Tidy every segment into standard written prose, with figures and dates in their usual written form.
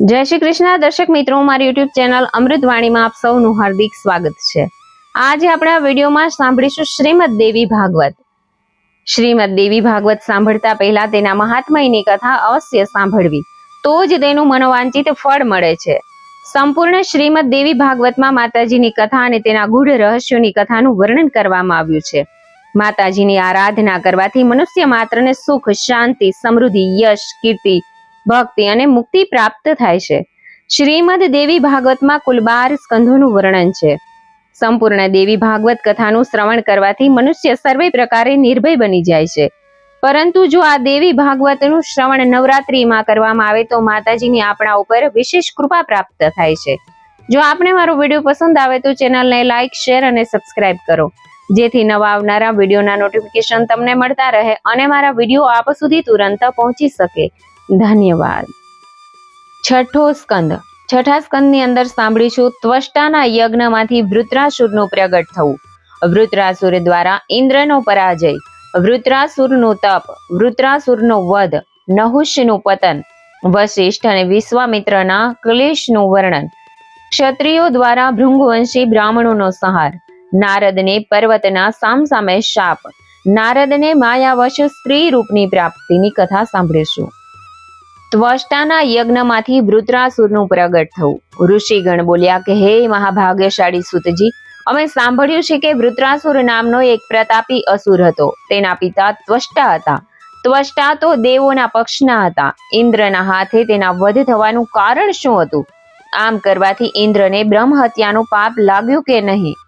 જય શ્રી કૃષ્ણ દર્શક મિત્રો, મારી યુટ્યુબ ચેનલ અમૃતવાણીમાં આપ સૌનું હાર્દિક સ્વાગત છે। આજે આપણે આ વિડીયોમાં સાંભળીશું શ્રીમદ દેવી ભાગવત। શ્રીમદ દેવી ભાગવત સાંભળતા પહેલા તેના મહાત્મ્યની કથા અવશ્ય સાંભળવી, તો જ તેનું મનોવાંછિત ફળ મળે છે। સંપૂર્ણ શ્રીમદ દેવી ભાગવતમાં માતાજીની કથા અને તેના ગૂઢ રહસ્યોની કથાનું વર્ણન કરવામાં આવ્યું છે। માતાજીની આરાધના કરવાથી મનુષ્ય માત્રને સુખ, શાંતિ, સમૃદ્ધિ, યશ, કીર્તિ, ભક્તિ અને મુક્તિ પ્રાપ્ત થાય છે। શ્રીમદ દેવી ભાગવતમાં કુલ 12 સ્કંધોનું વર્ણન છે। સંપૂર્ણ દેવી ભાગવત કથાનું શ્રવણ કરવાથી મનુષ્ય સર્વે પ્રકારે નિર્ભય બની જાય છે। પરંતુ જો આ દેવી ભાગવતનું શ્રવણ નવરાત્રીમાં કરવામાં આવે તો માતાજીની આપણા ઉપર વિશેષ કૃપા પ્રાપ્ત થાય છે। જો આપને મારો વિડીયો પસંદ આવે તો ચેનલને લાઈક, શેર અને સબસ્ક્રાઇબ કરો, જેથી નવા આવનારા વિડીયોના નોટિફિકેશન તમને મળતા રહે અને મારા વિડીયો આપ સુધી તુરંત પહોંચી શકે। ધન્યવાદ। છઠ્ઠો સ્કંદ। છઠ્ઠા સ્કંદની અંદર સાંભળીશું ત્વષ્ટાના યજ્ઞમાંથી વૃત્રાસુરનું પ્રગટ થવું, વૃત્રાસુર દ્વારા ઇન્દ્રનો પરાજય, વૃત્રાસુરનું તપ, વૃત્રાસુરનો વધ, નહુષનું પતન, વશિષ્ઠ અને વિશ્વામિત્રના ક્લેશનું વર્ણન, ક્ષત્રિયો દ્વારા ભૃંગવંશી બ્રાહ્મણોનો સંહાર, નારદને પર્વતના સામસામે શાપ, નારદને માયાવશ સ્ત્રી રૂપની પ્રાપ્તિની કથા સાંભળીશું। ત્વષ્ટાના યજ્ઞમાંથી વૃત્રાસુરનું પ્રગટ થવું। ઋષિગણ બોલ્યા કે હે મહાભાગ્યશાળી સૂતજી, અમે સાંભળ્યું છે કે વૃત્રાસુર નામનો એક પ્રતાપી અસુર હતો। તેના પિતા ત્વષ્ટા હતા। ત્વષ્ટા તો દેવોના પક્ષના હતા। ઇન્દ્રના હાથે તેના વધ થવાનું કારણ શું હતું? આમ કરવાથી ઇન્દ્રને બ્રહ્મ હત્યાનું પાપ લાગ્યું કે નહીં?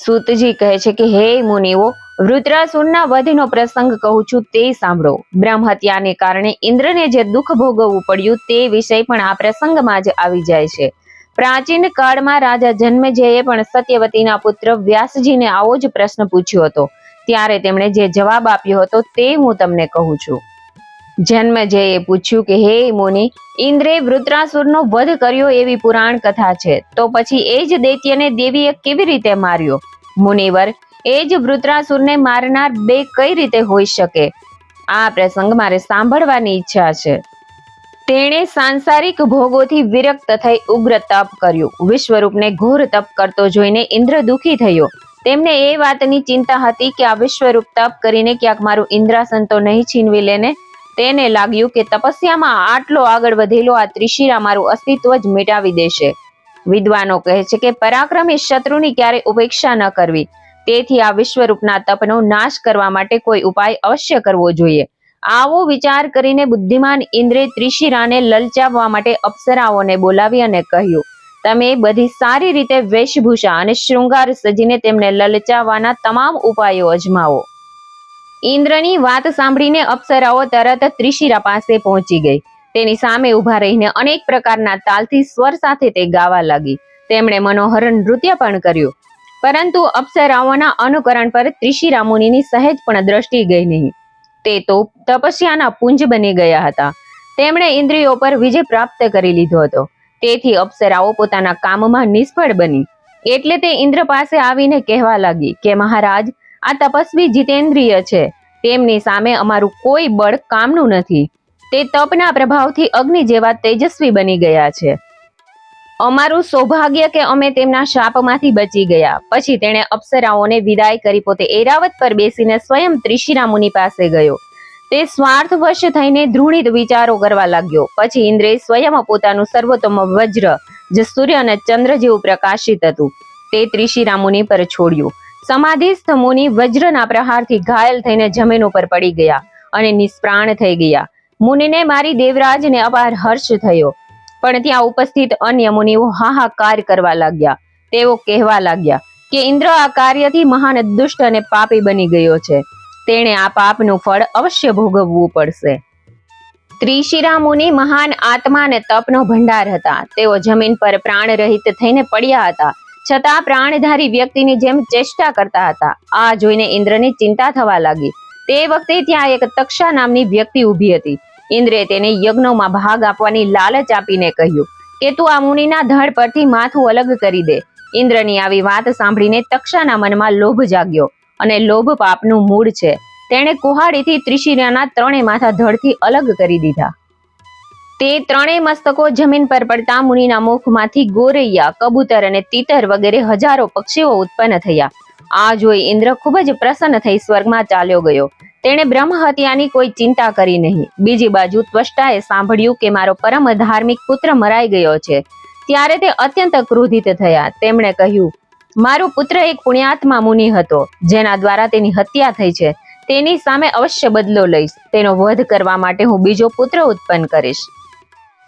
સૂતજી કહે છે કે હે મુનિઓ, વૃત્રાસુરના વધનો પ્રસંગ કહું છું તે સાંભળો। બ્રહ્મ હત્યાને કારણે ઇન્દ્રને જે દુઃખ ભોગવવું પડ્યું તે વિષય પણ આ પ્રસંગમાં જ આવી જાય છે। પ્રાચીન કાળમાં રાજા જન્મેજયે પણ સત્યવતીના પુત્ર વ્યાસજીને આવો જ પ્રશ્ન પૂછ્યો હતો। ત્યારે તેમણે જે જવાબ આપ્યો હતો તે હું તમને કહું છું। જન્મેજયે પૂછ્યું કે હે મુનિ, ઇન્દ્રે વૃત્રાસુરનો વધ કર્યો એવી પુરાણ કથા છે, તો પછી એ જ દૈત્યને દેવીએ કેવી રીતે માર્યો? મુનિવર, એ જ વૃત્રાસુરને મારનાર બે કઈ રીતે હોઈ શકે? આ પ્રસંગ મારે સાંભળવાની ઈચ્છા છે। તેણે સાંસારિક ભોગોથી વિરક્ત થઈ ઉગ્ર તપ કર્યું। વિશ્વરૂપને ઘોર તપ કરતો જોઈને ઇન્દ્ર દુઃખી થયો। તેમને એ વાતની ચિંતા હતી કે આ વિશ્વરૂપ તપ કરીને ક્યાંક મારું ઇન્દ્રાસન તો નહીં છીનવી લેને। તેને લાગ્યું કે તપસ્યામાં આટલો આગળ વધેલો આ ત્રિશિરા મારું અસ્તિત્વ જ મિટાવી દેશે। વિદ્વાનો કહે છે કે પરાક્રમી શત્રુની ક્યારે ઉપેક્ષા ન કરવી, તેથી આ વિશ્વરૂપના તપનો નાશ કરવા માટે કોઈ ઉપાય અવશ્ય કરવો જોઈએ। આવો વિચાર કરીને બુદ્ધિમાન ઇન્દ્રે ત્રિશિરાને લલચાવવા માટે અપ્સરાઓને બોલાવી અને કહ્યું, તમે બધી સારી રીતે વેશભૂષા અને શૃંગાર સજીને તેમને લલચાવવાના તમામ ઉપાયો અજમાવો। ઇન્દ્રની વાત સાંભળીને અપ્સરાઓ તરત ત્રિશિરા પાસે પહોંચી ગઈ। તેની સામે ઉભા રહીને અનેક પ્રકારના તાલથી સ્વર સાથે તે ગાવા લાગી। તેમણે મનોહર નૃત્ય પણ કર્યું, પરંતુ અપ્સરાઓના અનુકરણ પર ત્રિશિરા મુનિની સહેજ પણ દ્રષ્ટિ ગઈ નહીં। તે તો તપસ્યાના પુંજ બની ગયા હતા। તેમણે ઇન્દ્રિયો પર વિજય પ્રાપ્ત કરી લીધો હતો, તેથી અપ્સરાઓ પોતાના કામમાં નિષ્ફળ બની। એટલે તે ઇન્દ્ર પાસે આવીને કહેવા લાગી કે મહારાજ, આ તપસ્વી જીતેન્દ્રિય છે, તેમની સામે અમારું કોઈ બળ કામનું નથી। તે તપના પ્રભાવથી અગ્નિ જેવા તેજસ્વી બની ગયા છે। અમારું સૌભાગ્ય કે અમે તેમના શાપમાંથી બચી ગયા। પછી તેણે અપ્સરાઓને વિદાય કરી પોતે ઐરાવત પર બેસીને સ્વયં ત્રિશિરા મુનિ પાસે ગયો। તે સ્વાર્થવશ થઈને ધૃણિત વિચારો કરવા લાગ્યો। પછી ઇન્દ્રે સ્વયં પોતાનું સર્વોત્તમ વજ્ર, જે સૂર્ય અને ચંદ્ર જેવું પ્રકાશિત હતું, તે ત્રિશિરા મુનિ પર છોડ્યું। સમાધિસ્થ મુનિ વજ્રના પ્રહારથી ઘાયલ થઈને જમીન ઉપર પડી ગયા અને નિષ્પ્રાણ થઈ ગયા। મુનિને મારી દેવરાજને અપાર હર્ષ થયો, પણ ત્યાં ઉપસ્થિત અન્ય મુનિઓ હાહાકાર કરવા લાગ્યા। તેઓ કહેવા લાગ્યા કે ઇન્દ્ર આ કાર્યથી મહાન દુષ્ટ અને પાપી બની ગયો છે, તેણે આ પાપનું ફળ અવશ્ય ભોગવવું પડશે। ત્રિશિરા મુનિ મહાન આત્મા અને તપનો ભંડાર હતા। તેઓ જમીન પર પ્રાણ રહિત થઈને પડ્યા હતા, છતાં પ્રાણધારી વ્યક્તિની જેમ ચેષ્ટા કરતા હતા। આ જોઈને ઇન્દ્રની ચિંતા થવા લાગી। તે વખતે ત્યાં એક તક્ષા નામની વ્યક્તિ ઊભી હતી। ઇન્દ્રે તેને યજ્ઞોમાં ભાગ આપવાની લાલચ આપીને કહ્યું કે તું આ મુનિના ધડ પરથી માથું અલગ કરી દે। ઇન્દ્રની આવી વાત સાંભળીને તક્ષાના મનમાં લોભ જાગ્યો, અને લોભ પાપનું મૂળ છે। તેણે કુહાડીથી ત્રિશિરાના ત્રણેય માથા ધડથી અલગ કરી દીધા। તે ત્રણેય મસ્તકો જમીન પર પડતા મુનિના મુખમાંથી ગોરૈયા, કબૂતર અને તીતર વગેરે હજારો પક્ષીઓ ઉત્પન્ન થયા. આ જોઈ ઇન્દ્ર ખૂબ જ પ્રસન્ન થઈ સ્વર્ગમાં ચાલ્યો ગયો. તેણે બ્રહ્મ હત્યાની કોઈ ચિંતા કરી નહીં. બીજી બાજુ ત્વષ્ટાએ સાંભળ્યું કે મારો પરમ ધાર્મિક પુત્ર મરાઈ ગયો છે. ત્યારે તે અત્યંત ક્રોધિત થયા. તેમણે કહ્યું, મારો પુત્ર એક પુણ્યાત્મા મુનિ હતો, જેના દ્વારા તેની હત્યા થઈ છે. તેની સામે અવશ્ય બદલો લઈશ. તેનો વધ કરવા માટે હું બીજો પુત્ર ઉત્પન્ન કરીશ.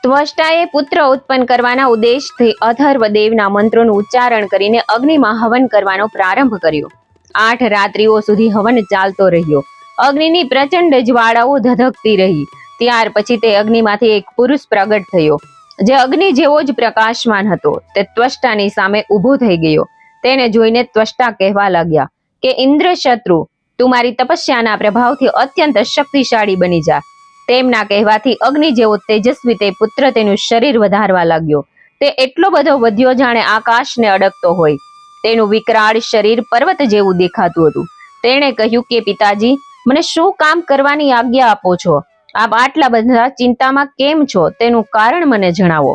ત્વષ્ટાએ પુત્ર ઉત્પન્ન કરવાના ઉદ્દેશથી અથર્વદેવના મંત્રોનું ઉચ્ચારણ કરીને અગ્નિમાં હવન કરવાનો પ્રારંભ કર્યો. 8 રાત્રિઓ સુધી હવન ચાલતો રહ્યો. અગ્નિની પ્રચંડ જ્વાળાઓ ધધકતી રહી. ત્યાર પછી તે અગ્નિમાંથી એક પુરુષ પ્રગટ થયો, જે અગ્નિ જેવો જ પ્રકાશમાન હતો. તે ત્વષ્ટાની સામે ઊભો થઈ ગયો. તેને જોઈને ત્વષ્ટા કહેવા લાગ્યા કે ઇન્દ્ર શત્રુ, તું મારી તપસ્યાના પ્રભાવથી અત્યંત શક્તિશાળી બની જા. તેમના કહેવાથી અગ્નિ જેવો તેજસ્વી તે પુત્ર તેનું શરીર વધારવા લાગ્યો. તે એટલો બધો વધ્યો જાણે આકાશને અડકતો હોય. તેનું વિકરાળ શરીર પર્વત જેવું દેખાતું હતું. તેણે કહ્યું કે પિતાજી, મને શું કામ કરવાની આજ્ઞા આપો છો? આપ આટલા બધા ચિંતામાં કેમ છો? તેનું કારણ મને જણાવો.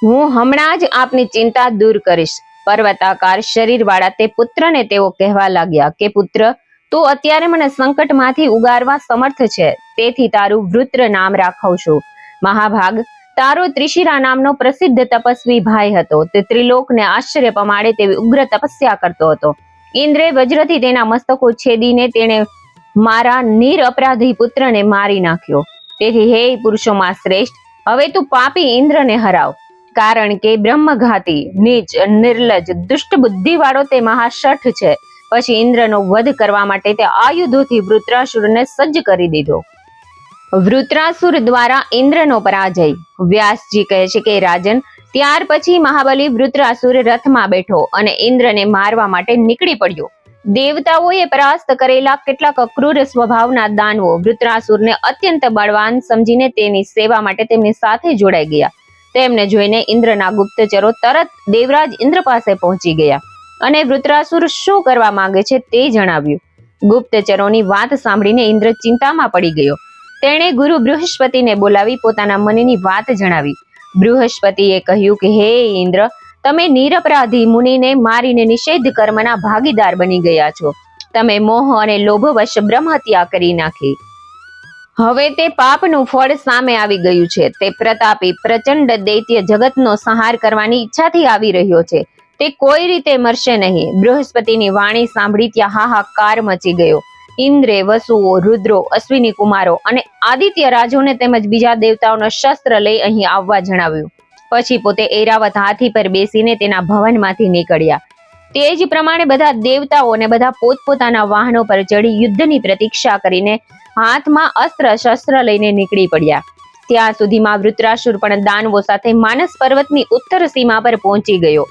હું હમણાં જ આપની ચિંતા દૂર કરીશ. પર્વતાકાર શરીર વાળા તે પુત્રને તેઓ કહેવા લાગ્યા કે પુત્ર, તું અત્યારે મને સંકટમાંથી ઉગારવા સમર્થ છે. તેથી તારું વૃત્ર નામ રાખું છું. મહાભાગ, તારો ત્રિશિરા નામનો પ્રસિદ્ધ તપસ્વી ભાઈ હતો. તે ત્રિલોકને આશ્ચર્ય પમાડે તેવી ઉગ્ર તપસ્યા કરતો હતો. ઇન્દ્રે વજ્રથી તેના મસ્તકો છેદીને તેણે મારા નિરપરાધી પુત્રને મારી નાખ્યો. તેથી હે પુરુષોમાં શ્રેષ્ઠ, હવે તું પાપી ઇન્દ્રને હરાવ. કારણ કે બ્રહ્મઘાતી, નીચ, નિર્લજ, દુષ્ટ બુદ્ધિ વાળો તે મહાશઠ છે. પછી ઇન્દ્રનો વધ કરવા માટે તે આયુધોથી વૃત્રાસુરને સજ્જ કરી દીધો. વૃત્રાસુર દ્વારા ઇન્દ્રનો પરાજય. વ્યાસજી કહે છે કે રાજન, ત્યાર પછી મહાબલી વૃત્રાસુર રથમાં બેઠો અને ઇન્દ્રને મારવા માટે નીકળી પડ્યો. દેવતાઓએ પરાસ્ત કરેલા કેટલાક અક્રૂર સ્વભાવના દાનવો વૃત્રાસુરને અત્યંત બળવાન સમજીને તેની સેવા માટે તેમની સાથે જોડાઈ ગયા. તેમને જોઈને ઇન્દ્રના ગુપ્તચરો તરત દેવરાજ ઇન્દ્ર પાસે પહોંચી ગયા અને વૃત્રાસુર શું કરવા માંગે છે તે જણાવ્યું. ગુપ્તચરોની વાત સાંભળીને ઇન્દ્ર ચિંતામાં પડી ગયો. તેણે ગુરુ બૃહસ્પતિને બોલાવી પોતાના મનની વાત જણાવી. બૃહસ્પતિએ કહ્યું કે હે ઇન્દ્ર, તમે નિરપરાધી મુનિને મારીને નિષેધ કર્મના ભાગીદાર બની ગયા છો. તમે મોહ અને લોભવશ બ્રહ્મ હત્યા કરી નાખી. હવે તે પાપનું ફળ સામે આવી ગયું છે. તે પ્રતાપી પ્રચંડ દૈત્ય જગતનો સંહાર કરવાની ઈચ્છાથી આવી રહ્યો છે. તે કોઈ રીતે મરશે નહીં. બૃહસ્પતિની વાણી સાંભળી ત્યાં હાહાકાર મચી ગયો. ઇન્દ્રે વસુઓ, રુદ્રો, અશ્વિની કુમારો અને આદિત્ય રાજોને તેમજ બીજા દેવતાઓનો શસ્ત્ર લઈ અહીં આવવા જણાવ્યું. પછી પોતે ઐરાવત હાથી પર બેસીને તેના ભવનમાંથી નીકળ્યા. તે જ પ્રમાણે બધા દેવતાઓ અને બધા પોતપોતાના વાહનો પર ચડી યુદ્ધની પ્રતીક્ષા કરીને હાથમાં અસ્ત્ર શસ્ત્ર લઈને નીકળી પડ્યા. ત્યાં સુધીમાં વૃત્રાસુર પણ દાનવો સાથે માનસ પર્વતની ઉત્તર સીમા પર પહોંચી ગયો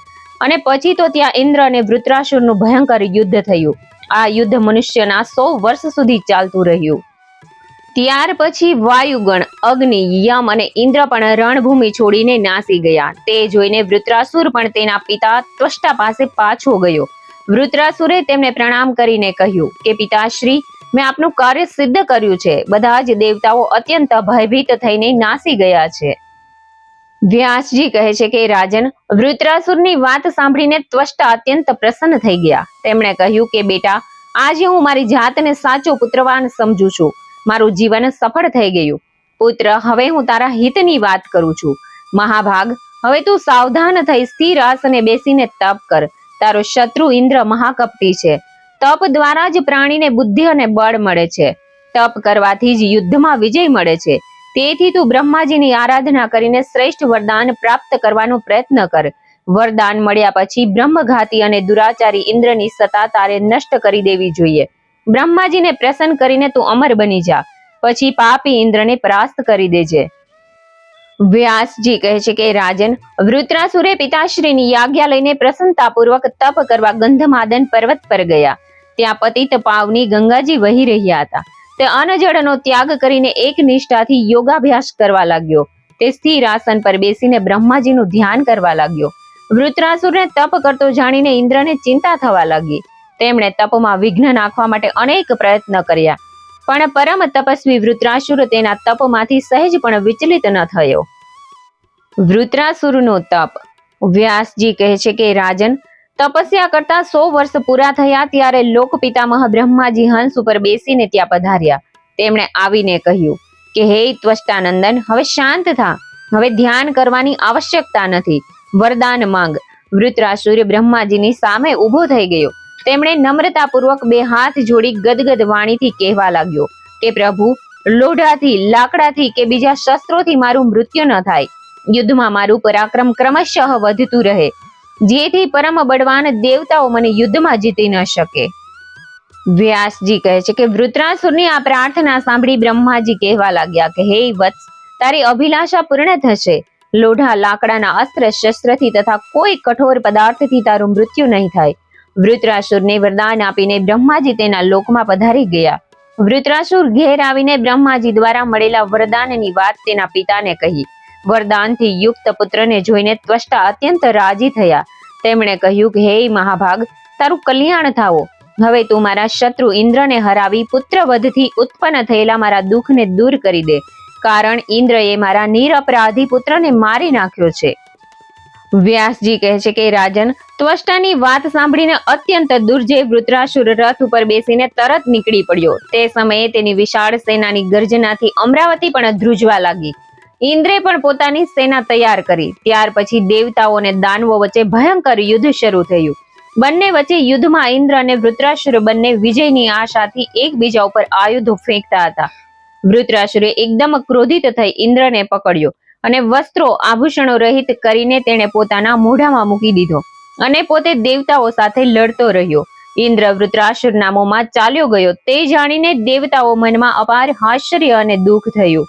અને પછી તો ત્યાં ઇન્દ્ર અને વૃત્રાસુરનું ભયંકર યુદ્ધ થયું. આ યુદ્ધ મનુષ્યના 100 વર્ષ સુધી ચાલતું રહ્યું. ત્યાર પછી વાયુગણ, અગ્નિ, યમ અને ઇન્દ્ર પણ રણભૂમિ છોડીને નાસી ગયા. તે જોઈને વૃત્રાસુર પણ તેના પિતા ત્વષ્ટા પાસે પાછો ગયો. વૃત્રાસુરે તેમને પ્રણામ કરીને કહ્યું કે પિતાશ્રી, મેં આપનું કાર્ય સિદ્ધ કર્યું છે. બધા જ દેવતાઓ અત્યંત ભયભીત થઈને નાસી ગયા છે. વ્યાસજી કહે છે કે રાજન, વૃત્રાસુરની વાત સાંભળીને ત્વષ્ટા અત્યંત પ્રસન્ન થઈ ગયા. તેમણે કહ્યું કે બેટા, આજે હું મારી જાતને સાચો પુત્રવાન સમજુ છું. મારું જીવન સફળ થઈ ગયું. પુત્ર, હવે હું તારા હિતની વાત કરું છું. મહાભાગ, હવે તું સાવધાન થઈ સ્થિર આસને બેસીને તપ કર. તારો શત્રુ ઇન્દ્ર મહાકપટી છે. તપ દ્વારા જ પ્રાણીને બુદ્ધિ અને બળ મળે છે. તપ કરવાથી જ યુદ્ધમાં વિજય મળે છે. તેથી તું બ્રહ્માજીની આરાધના કરીને શ્રેષ્ઠ વરદાન પ્રાપ્ત કરવાનો પ્રયત્ન કર. વરદાન મળ્યા પછી બ્રહ્મઘાતી અને દુરાચારી ઇન્દ્રની સત્તા તારે નષ્ટ કરી દેવી જોઈએ. બ્રહ્માજીને પ્રસન્ન કરીને તું અમર બની જા. પછી પાપી ઇન્દ્રને પરાસ્ત કરી દેજે. વ્યાસજી કહે છે કે રાજન, વૃત્રાસુરે પિતાશ્રીની આજ્ઞા લઈને પ્રસન્નતાપૂર્વક તપ કરવા ગંધમાદન પર્વત પર ગયા. ત્યાં પતિત પાવની ગંગાજી વહી રહ્યા હતા. તે અનજળનો ત્યાગ કરીને એક નિષ્ઠાથી યોગાભ્યાસ કરવા લાગ્યો. તે સ્થિર આસન પર બેસીને બ્રહ્માજીનું ધ્યાન કરવા લાગ્યો. વૃત્રાસુરને તપ કરતો જાણીને ઇન્દ્રને ચિંતા થવા લાગી. તેમણે તપમાં વિઘ્ન નાખવા માટે અનેક પ્રયત્ન કર્યા. પણ પરમ તપસ્વી વૃત્રાસુર તેના તપમાંથી સહેજ પણ વિચલિત ન થયો. વૃત્રાસુરનો તપ. વ્યાસજી કહે છે કે રાજન, તપસ્યા કરતા 100 વર્ષ પૂરા થયા ત્યારે લોક પિતામહ બ્રહ્માજી હંસ ઉપર બેસીને ત્યાં પધાર્યા. તેમણે આવીને કહ્યું કે હે ત્વષ્ટાનંદન, હવે શાંત થા, હવે ધ્યાન કરવાની આવશ્યકતા નથી, વરદાન માંગ. વૃત્રાસુર બ્રહ્માજીની સામે ઊભો થઈ ગયો. તેમણે નમ્રતાપૂર્વક 2 હાથ જોડી ગદગદ વાણીથી કહેવા લાગ્યો કે પ્રભુ, લોઢાથી, લાકડાથી કે બીજા શસ્ત્રોથી મારું મૃત્યુ ન થાય. યુદ્ધમાં મારું પરાક્રમ ક્રમશઃ વધતું રહે, જેથી પરમ બળવાન દેવતાઓ મને યુદ્ધમાં જીતી ન શકે. વ્યાસજી કહે છે કે વૃત્રાસુરની આ પ્રાર્થના સાંભળી બ્રહ્માજી કહેવા લાગ્યા કે હે વત્સ, તારી અભિલાષા પૂર્ણ થશે. લોઢા, લાકડાના અસ્ત્ર શસ્ત્રથી તથા કોઈ કઠોર પદાર્થથી તારું મૃત્યુ નહીં થાય. વૃત્રાસુરને વરદાન આપીને બ્રહ્માજી તેના લોકમાં પધારી ગયા. વૃત્રાસુર ઘેર આવીને બ્રહ્માજી દ્વારા મળેલા વરદાનની વાત તેના પિતાને કહી. વરદાનથી યુક્ત પુત્રને જોઈને ત્વષ્ટા અત્યંત રાજી થયા. તેમણે કહ્યું કે હે મહાભાગ, તારું કલ્યાણ થાવો. હવે તું મારા શત્રુ ઇન્દ્રને હરાવી પુત્રવધથી ઉત્પન્ન થયેલા મારા દુઃખને દૂર કરી દે, કારણ ઇન્દ્રએ મારા નિરપરાધી પુત્રને મારી નાખ્યો છે. વ્યાસજી કહે છે કે રાજન, ત્વષ્ટાની વાત સાંભળીને અત્યંત દુર્જય વૃત્રાસુર રથ ઉપર બેસીને તરત નીકળી પડ્યો. તે સમયે તેની વિશાળ સેનાની ગર્જનાથી અમરાવતી પણ ધ્રુજવા લાગી. ઇન્દ્રે પણ પોતાની સેના તૈયાર કરી. ત્યાર પછી દેવતાઓ અને દાનવો વચ્ચે ભયંકર યુદ્ધ શરૂ થયું. બંને વચ્ચે યુદ્ધમાં ઇન્દ્ર અને વૃત્રાસુર બંને વિજયની આશાથી એકબીજા ઉપર આયુધો ફેંકતા હતા. વૃત્રાસુરે એકદમ ક્રોધિત થઈ ઇન્દ્રને પકડ્યો અને વસ્ત્રો, આભૂષણો રહિત કરીને તેણે પોતાના મોઢામાં મૂકી દીધો અને પોતે દેવતાઓ સાથે લડતો રહ્યો. ઇન્દ્ર વૃત્રાસુર નામોમાં ચાલ્યો ગયો. તે જાણીને દેવતાઓ મનમાં અપાર આશ્ચર્ય અને દુઃખ થયું.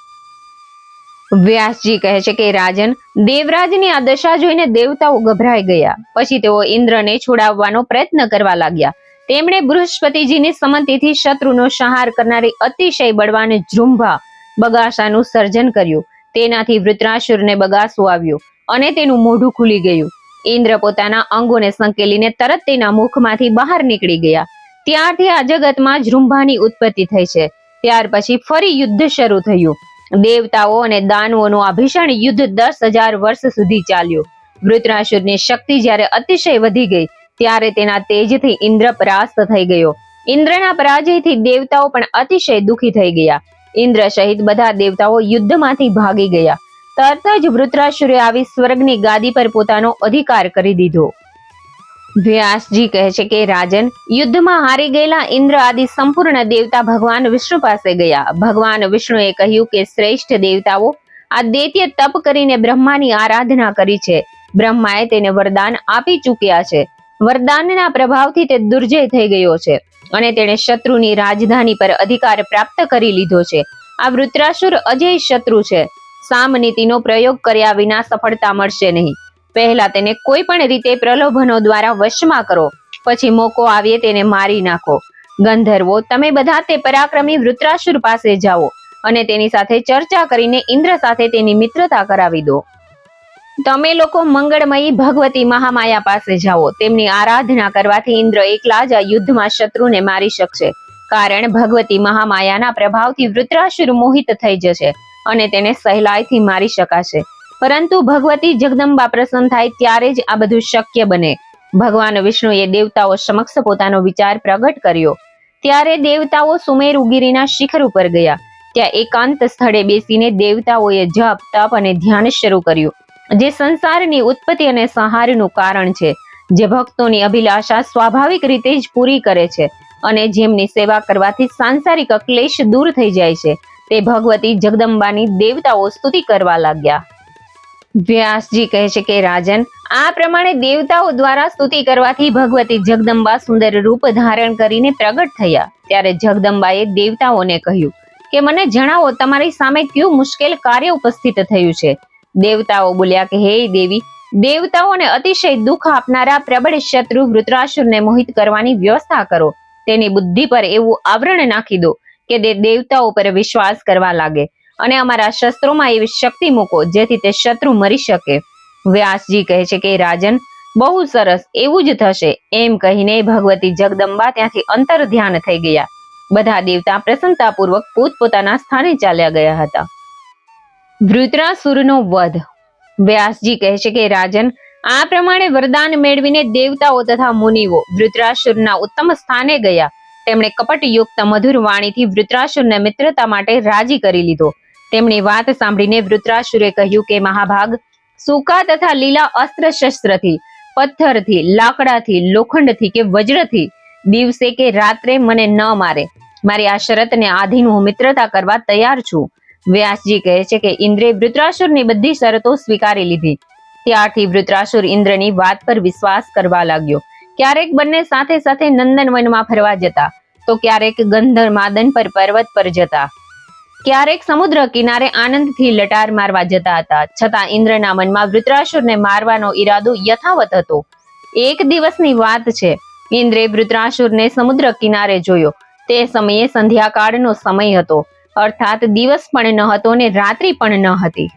વ્યાસજી કહે છે કે રાજન, દેવરાજની આ દશા જોઈને દેવતાઓ ગભરાઈ ગયા. પછી તેઓ ઇન્દ્રને છોડાવવાનો પ્રયત્ન કરવા લાગ્યા. તેમણે બૃહસ્પતિજીની સંમતિથી શત્રુનો સંહાર કરનારી અતિશય બળવાન જૃંભા બગાસાનું સર્જન કર્યું. તેનાથી વૃત્રાસુરને બગાસો આવ્યો અને તેનું મોઢું ખુલી ગયું. ઇન્દ્ર પોતાના અંગોને સંકેલીને તરત તેના મુખમાંથી બહાર નીકળી ગયા. ત્યારથી આ જગતમાં જૃંભાની ઉત્પત્તિ થઈ છે. ત્યાર પછી ફરી યુદ્ધ શરૂ થયું. દેવતાઓ અને દાનવોનું આ ભીષણ યુદ્ધ 10,000 વર્ષ સુધી ચાલ્યું. વૃત્રાસુરની શક્તિ જ્યારે અતિશય વધી ગઈ ત્યારે તેના તેજથી ઇન્દ્ર પરાસ્ત થઈ ગયો. ઇન્દ્રના પરાજયથી દેવતાઓ પણ અતિશય દુઃખી થઈ ગયા. ઇન્દ્ર સહિત બધા દેવતાઓ યુદ્ધમાંથી ભાગી ગયા. તરત જ વૃત્રાસુરે આવી સ્વર્ગની ગાદી પર પોતાનો અધિકાર કરી દીધો. વ્યાસજી કહે છે કે રાજન, યુદ્ધમાં હારી ગયેલા ઇન્દ્ર આદિ સંપૂર્ણ દેવતા ભગવાન વિષ્ણુ પાસે ગયા. ભગવાન વિષ્ણુએ કહ્યું કે શ્રેષ્ઠ દેવતાઓ, આ દૈત્ય તપ કરીને બ્રહ્માની આરાધના કરી છે. બ્રહ્માએ તેને વરદાન આપી ચૂક્યા છે. વરદાનના પ્રભાવથી તે દુર્જય થઈ ગયો છે અને તેણે શત્રુની રાજધાની પર અધિકાર પ્રાપ્ત કરી લીધો છે. આ વૃત્રાસુર અજય શત્રુ છે. સામનીતિનો પ્રયોગ કર્યા વિના સફળતા મળશે નહીં. પહેલા તેને કોઈ પણ રીતે પ્રલોભનો દ્વારા વશમાં કરો, પછી મોકો આવે તેને મારી નાખો. ગંધર્વો, તમે બધા તે પરાક્રમી વૃત્રાસુર પાસે જાઓ અને તેની સાથે ચર્ચા કરીને ઇન્દ્ર સાથે તેની મિત્રતા કરાવી દો. તમે લોકો મંગળમયી ભગવતી મહામાયા પાસે જાઓ. તેમની આરાધના કરવાથી ઇન્દ્ર એકલા જ આ યુદ્ધમાં શત્રુને મારી શકશે, કારણ ભગવતી મહામાયાના પ્રભાવથી વૃત્રાસુર મોહિત થઈ જશે અને તેને સહેલાઈથી મારી શકાશે. પરંતુ ભગવતી જગદંબા પ્રસન્ન થાય ત્યારે જ આ બધું શક્ય બને. ભગવાન વિષ્ણુએ દેવતાઓ સમક્ષ પોતાનો વિચાર પ્રગટ કર્યો. ત્યારે દેવતાઓ સુમેરુગીરીના શિખર ઉપર ગયા. ત્યાં એકાંત સ્થળે બેસીને દેવતાઓએ જપ, તપ અને ધ્યાન શરૂ કર્યું, જે સંસારની ઉત્પત્તિ અને સંહારનું કારણ છે, જે ભક્તોની અભિલાષા સ્વાભાવિક રીતે જ પૂરી કરે છે અને જેમની સેવા કરવાથી સાંસારિક ક્લેશ દૂર થઈ જાય છે, તે ભગવતી જગદંબાની દેવતાઓ સ્તુતિ કરવા લાગ્યા. વ્યાસજી કહે છે કે રાજન, આ પ્રમાણે દેવતાઓ દ્વારા સ્તુતિ કરવાથી ભગવતી જગદંબા સુંદર રૂપ ધારણ કરીને પ્રગટ થયા. ત્યારે જગદંબાએ દેવતાઓને કહ્યું કે મને જણાવો, તમારી સામે કયું મુશ્કેલ કાર્ય ઉપસ્થિત થયું છે. દેવતાઓ બોલ્યા કે હે દેવી, દેવતાઓને અતિશય દુઃખ આપનારા પ્રબળ શત્રુ વૃત્રાસુરને મોહિત કરવાની વ્યવસ્થા કરો. તેની બુદ્ધિ પર એવું આવરણ નાખી દો કે તે દેવતાઓ પર વિશ્વાસ કરવા લાગે અને અમારા શસ્ત્રોમાં એવી શક્તિ મૂકો જેથી તે શત્રુ મરી શકે. વ્યાસજી કહે છે કે રાજન, બહુ સરસ, એવું જ થશે. એમ કહીને ભગવતી જગદંબા ત્યાંથી અંતર ધ્યાન થઈ ગયા. બધા દેવતા પ્રસન્નતાપૂર્વક પોતપોતાના સ્થાને ચાલ્યા ગયા હતા. વૃત્રાસુરનો વધ. વ્યાસજી કહે છે કે રાજન, આ પ્રમાણે વરદાન મેળવીને દેવતાઓ તથા મુનિઓ વૃત્રાસુરના ઉત્તમ સ્થાને ગયા. તેમણે કપટયુક્ત મધુર વાણીથી વૃત્રાસુરને મિત્રતા માટે રાજી કરી લીધો. તેમની વાત સાંભળીને વૃત્રાસુરે કહ્યું કે મહાભાગ, સૂકા તથા લીલા અસ્ત્ર શસ્ત્રથી, પથ્થરથી, લાકડાથી, લોખંડથી કે વજ્રથી દિવસે કે રાત્રે મને ન મારે. મારી આ શરતને આધીન હું મિત્રતા કરવા તૈયાર છું. વ્યાસજી કહે છે કે ઇન્દ્રે વૃત્રાસુરની બધી શરતો સ્વીકારી લીધી. ત્યારથી વૃત્રાસુર ઇન્દ્રની વાત પર વિશ્વાસ કરવા લાગ્યો. ક્યારેક બંને સાથે સાથે નંદનવનમાં ફરવા જતા, તો ક્યારેક ગંધર્માદન પર પર્વત પર જતા, ક્યારેક સમુદ્ર કિનારે આનંદથી લટાર મારવા જતા હતા. છતાં ઇન્દ્રના મનમાં વૃત્રાસુરને મારવાનો ઈરાદો યથાવત હતો. એક દિવસની વાત છે. ઇન્દ્રે વૃત્રાસુરને સમુદ્ર કિનારે જોયો. તે સમયે સંધ્યાકાળનો સમય હતો, અર્થાત દિવસ પણ ન હતો ને રાત્રિ પણ ન હતી.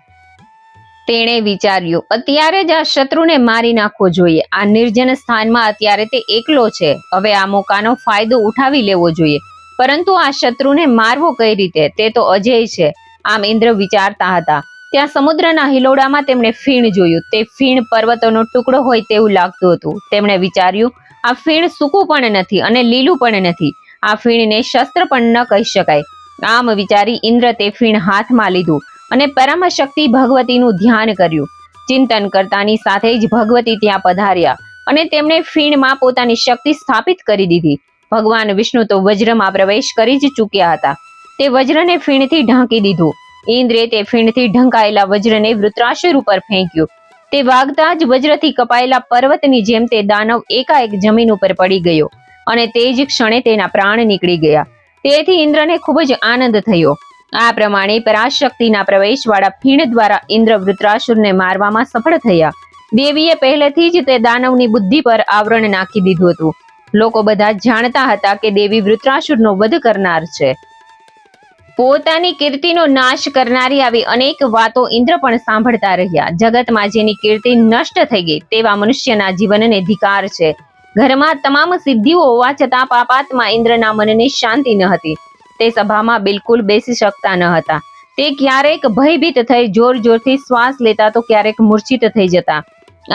તેણે વિચાર્યું, અત્યારે જ આ શત્રુને મારી નાખવો જોઈએ. આ નિર્જન સ્થાનમાં અત્યારે તે એકલો છે. હવે આ મોકાનો ફાયદો ઉઠાવી લેવો જોઈએ. પરંતુ આ શત્રુને મારવો કઈ રીતે? તે તો અજેય છે. આમ ઇન્દ્ર વિચારતા હતા. ત્યાં સમુદ્રના હિલોડામાં તેમણે ફીણ જોયું. તે ફીણ પર્વતોનો ટુકડો હોય તેવું લાગતું હતું. તેમણે વિચાર્યું, આ ફીણ સૂકું પણ નથી અને લીલું પણ નથી. આ ફીણને શસ્ત્ર પણ ન કહી શકાય. આમ વિચારી ઇન્દ્ર તે ફીણ હાથમાં લીધું અને પરમ શક્તિ ભગવતીનું ધ્યાન કર્યું. ચિંતન કરતાની સાથે જ ભગવતી ત્યાં પધાર્યા અને તેમણે ફીણમાં પોતાની શક્તિ સ્થાપિત કરી દીધી. ભગવાન વિષ્ણુ તો વજ્રમાં પ્રવેશ કરી જ ચૂક્યા હતા. તે વજ્રને ફીણથી ઢાંકી દીધું. ઇન્દ્રે તે ફીણથી ઢંકાયેલા વજ્રને વૃત્રાસુર ઉપર ફેંક્યું. તે વાગતા જ વજ્રથી કપાયેલા પર્વતની જેમ તે દાનવ એકાએક જમીન ઉપર પડી ગયો અને તે જ ક્ષણે તેના પ્રાણ નીકળી ગયા. તેથી ઇન્દ્રને ખૂબ જ આનંદ થયો. આ પ્રમાણે પરાશક્તિના પ્રવેશવાળા ફીણ દ્વારા ઇન્દ્ર વૃત્રાસુરને મારવામાં સફળ થયા. દેવીએ પહેલેથી જ તે દાનવની બુદ્ધિ પર આવરણ નાખી દીધું હતું. લોકો બધા જાણતા હતા કે દેવી વૃત્રાસુરનો વધ કરનાર છે. પોતાની કીર્તિનો નાશ કરનારી આવી અનેક વાતો ઇન્દ્ર પણ સાંભળતા રહ્યા. જગતમાં જેની કીર્તિ નષ્ટ થઈ ગઈ તેવા મનુષ્યના જીવનને ધિકાર છે. ઘરમાં તમામ સિદ્ધિઓ હોવા છતાં પાપાત્મા ઇન્દ્રના મનને શાંતિ ન હતી. તે સભામાં બિલકુલ બેસી શકતા ન હતા. તે ક્યારેક ભયભીત થઈ જોર જોરથી શ્વાસ લેતા તો ક્યારેક મૂર્છિત થઈ જતા.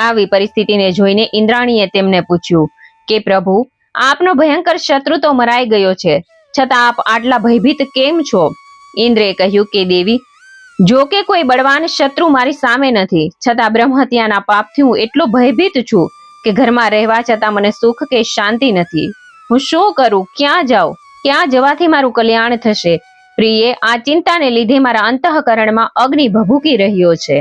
આવી પરિસ્થિતિને જોઈને ઇન્દ્રાણીએ તેમને પૂછ્યું કે પ્રભુ, આપનો ભયંકર શત્રુ તો મરાઈ ગયો છે, છતાં આપ આટલા ભયભીત કેમ છો? ઇન્દ્રે કહ્યું કે દેવી, જો કે કોઈ બળવાન શત્રુ મારી સામે નથી, છતાં બ્રહ્મહત્યાના પાપથી હું એટલો ભયભીત છું કે ઘરમાં રહેવા છતાં મને સુખ કે શાંતિ નથી. હું શું કરું? ક્યાં જાઉં? ક્યાં જવાથી મારું કલ્યાણ થશે? પ્રિયે, આ ચિંતાને લીધે મારા અંતઃકરણમાં અગ્નિ ભભૂકી રહ્યો છે.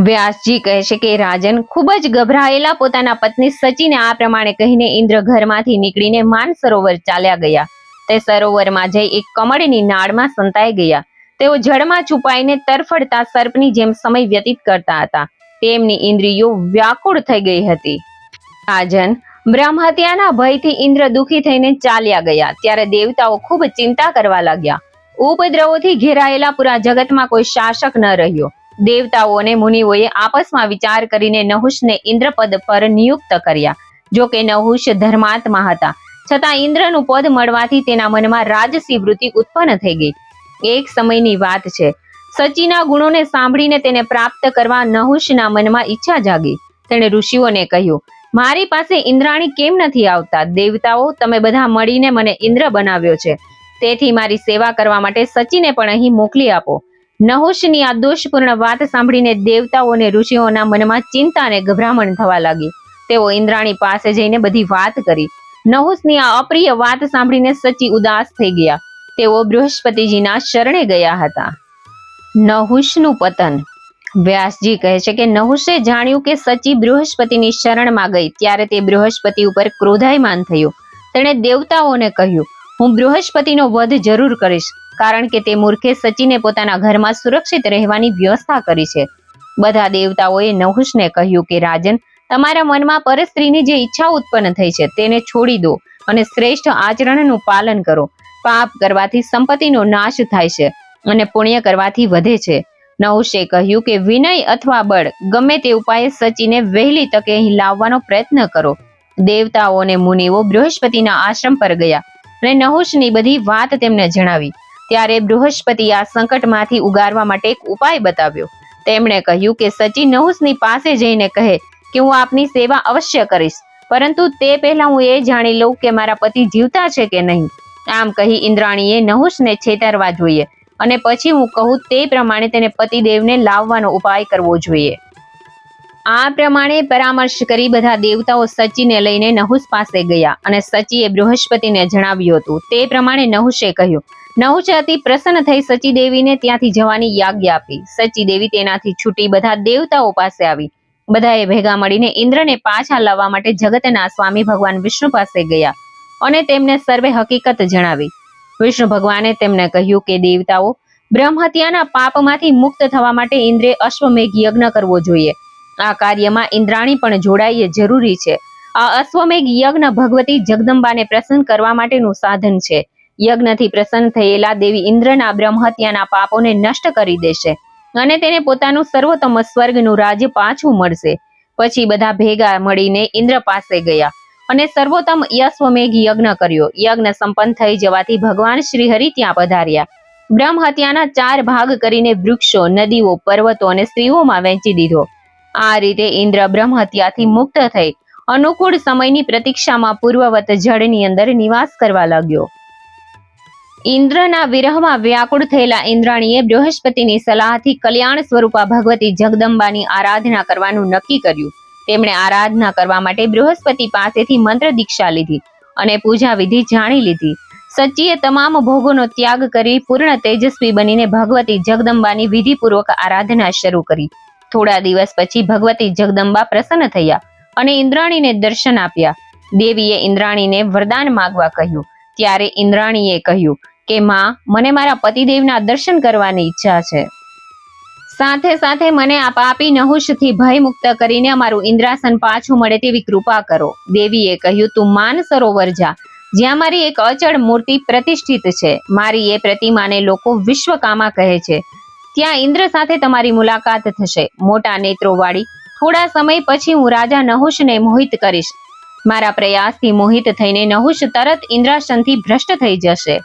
વ્યાસજી કહે છે કે રાજન, ખૂબ જ ગભરાયેલા પોતાના પત્ની સચીને આ પ્રમાણે કહીને ઇન્દ્ર ઘરમાંથી નીકળીને માનસરોવર ચાલ્યા ગયા. તે સરોવરમાં જઈ એક કમળની નાળમાં સંતાઈ ગયા. તેઓ જળમાં છુપાઈને તરફડતા સર્પની જેમ સમય વ્યતીત કરતા હતા. તેમની ઇન્દ્રિયો વ્યાકુળ થઈ ગઈ હતી. રાજન, બ્રહ્મહત્યાના ભયથી ઇન્દ્ર દુઃખી થઈને ચાલ્યા ગયા. ત્યારે દેવતાઓ ખૂબ ચિંતા કરવા લાગ્યા. ઉપદ્રવોથી ઘેરાયેલા પૂરા જગતમાં કોઈ શાસક ન રહ્યો. દેવતાઓ અને મુનિઓએ આપસમાં વિચાર કરીને નહુષને ઇન્દ્રપદ પર નિયુક્ત કર્યા. જો કે નહુષ ધર્માત્મા હતા, છતાં ઇન્દ્રનું પદ મળવાથી તેના મનમાં રાજસી વૃત્તિ ઉત્પન્ન થઈ ગઈ. એક સમયની વાત છે. સચીના ગુણોને સાંભળીને તેને પ્રાપ્ત કરવા નહુષના મનમાં ઈચ્છા જાગી. તેણે ઋષિઓને કહ્યું, મારી પાસે ઇન્દ્રાણી કેમ નથી આવતા? દેવતાઓ, તમે બધા મળીને મને ઇન્દ્ર બનાવ્યો છે, તેથી મારી સેવા કરવા માટે સચીને પણ અહીં મોકલી આપો. નહુષની આ દોષપૂર્ણ વાત સાંભળીને દેવતાઓ અને ઋષિઓના મનમાં ચિંતા અને ગભરામણ થવા લાગી. તેઓ ઇન્દ્રાણી પાસે જઈને બધી વાત કરી. નહુષની આ અપ્રિય વાત સાંભળીને સચી ઉદાસ થઈ ગયા. તેઓ બૃહસ્પતિજીના શરણે ગયા હતા. નહુષનું પતન. વ્યાસજી કહે છે કે નહુષે જાણ્યું કે સચી બૃહસ્પતિની શરણમાં ગઈ ત્યારે તે બૃહસ્પતિ ઉપર ક્રોધાયમાન થયો. તેણે દેવતાઓને કહ્યું, હું બૃહસ્પતિનો વધ જરૂર કરીશ, કારણ કે તે મૂર્ખે સચીને પોતાના ઘરમાં સુરક્ષિત રહેવાની વ્યવસ્થા કરી છે. બધા દેવતાઓએ નહુષને કહ્યું કે રાજન, તમારા મનમાં પરસ્ત્રીની જે ઈચ્છા ઉત્પન્ન થઈ છે તેને છોડી દો અને શ્રેષ્ઠ આચરણનું પાલન કરો. પાપ કરવાથી સંપત્તિનો નાશ થાય છે અને પુણ્ય કરવાથી વધે છે. નહુષે કહ્યું કે વિનય અથવા બળ ગમે તે ઉપાયે સચીને વહેલી તકે અહીં લાવવાનો પ્રયત્ન કરો. દેવતાઓ અને મુનિઓ બૃહસ્પતિના આશ્રમ પર ગયા. અને નહુષની બધી વાત તેમને જણાવી. ત્યારે બૃહસ્પતિ આ સંકટમાંથી ઉગારવા માટે એક ઉપાય બતાવ્યો. તેમણે કહ્યું કે સચી નહુષની પાસે જઈને કહે કે હું આપની સેવા અવશ્ય કરીશ, પરંતુ તે પહેલા હું એ જાણી લઉં કે મારા પતિ જીવતા છે કે નહીં. આમ કહી ઇન્દ્રાણીએ નહુષને છેતરવા જોઈએ અને પછી હું કહું તે પ્રમાણે તેને પતિદેવને લાવવાનો ઉપાય કરવો જોઈએ. આ પ્રમાણે પરામર્શ કરી બધા દેવતાઓ સચીને લઈને નહુષ પાસે ગયા અને સચીએ બૃહસ્પતિને જણાવ્યું હતું. તે પ્રમાણે નહુષે કહ્યું. નહુષે અતિ પ્રસન્ન થઈ સચી દેવીને ત્યાંથી જવાની આજ્ઞા આપી. સચી દેવી તેનાથી છૂટી બધા દેવતાઓ પાસે આવી. બધાએ ભેગા મળીને ઇન્દ્રને પાછા લાવવા માટે જગતના સ્વામી ભગવાન વિષ્ણુ પાસે ગયા અને તેમને સર્વે હકીકત જણાવી. વિષ્ણુ ભગવાને તેમને કહ્યું કે દેવતાઓ, બ્રહ્મ હત્યાના પાપમાંથી મુક્ત થવા માટે ઇન્દ્રે અશ્વમેઘ યજ્ઞ કરવો જોઈએ. આ કાર્યમાં ઇન્દ્રાણી પણ જોડાઈ જરૂરી છે. આ અશ્વમેઘ યજ્ઞ ભગવતી જગદંબાને પ્રસન્ન કરવા માટેનું સાધન છે. યજ્ઞથી પ્રસન્ન થયેલા દેવી ઇન્દ્રના બ્રહ્મ હત્યાના પાપોને નષ્ટ કરી દેશે અને તેને પોતાનું સર્વોત્તમ સ્વર્ગનું રાજ્ય પાછું મળશે. પછી બધા ભેગા મળીને ઇન્દ્ર પાસે ગયા અને સર્વોત્તમ અશ્વમેઘ યજ્ઞ કર્યો. યજ્ઞ સંપન્ન થઈ જવાથી ભગવાન શ્રી હરિ ત્યાં પધાર્યા. બ્રહ્મ હત્યાના 4 ભાગ કરીને વૃક્ષો, નદીઓ, પર્વતો અને સ્ત્રીઓમાં વહેંચી દીધો. આ રીતે ઇન્દ્ર બ્રહ્મ હત્યાથી મુક્ત થઈ અનુકૂળ સમયની પ્રતીક્ષામાં પૂર્વવત જળની અંદર નિવાસ કરવા લાગ્યો. ઇન્દ્રના વિરહમાં વ્યાકુળ થયેલા ઇન્દ્રાણીએ બૃહસ્પતિની સલાહથી કલ્યાણ સ્વરૂપા ભગવતી જગદંબાની આરાધના કરવાનું નક્કી કર્યું. તેમણે આરાધના કરવા માટે બૃહસ્પતિ પાસેથી મંત્ર દીક્ષા લીધી અને પૂજા વિધિ જાણી લીધી. સચીએ તમામ ભોગોનો ત્યાગ કરી પૂર્ણ તેજસ્વી બનીને ભગવતી જગદંબાની વિધિપૂર્વક આરાધના શરૂ કરી. થોડા દિવસ પછી ભગવતી જગદંબા પ્રસન્ન થયા અને ઇન્દ્રાણીને દર્શન આપ્યા. દેવીએ ઇન્દ્રાણીને વરદાન માંગવા કહ્યું. ત્યારે ઇન્દ્રાણીએ કહ્યું કે માં, મને મારા પતિદેવના દર્શન કરવાની ઈચ્છા છે. સાથે સાથે મને આ પાપી નહુષથી ભય મુક્ત કરીને અમારું ઇન્દ્રાસન પાછું મળે તેવી કૃપા કરો. દેવીએ કહ્યું, તું માન સરોવર જા, જ્યાં મારી એક અચળ મૂર્તિ પ્રતિષ્ઠિત છે. મારી એ પ્રતિમાને લોકો વિશ્વકામા કહે છે. ત્યાં ઇન્દ્ર સાથે તમારી મુલાકાત થશે. મોટા નેત્રોવાળી. થોડા સમય પછી હું રાજા નહુષને મોહિત કરીશ. મારા પ્રયાસથી મોહિત થઈને નહુષ તરત ઇન્દ્રાસનથી ભ્રષ્ટ થઈ જશે.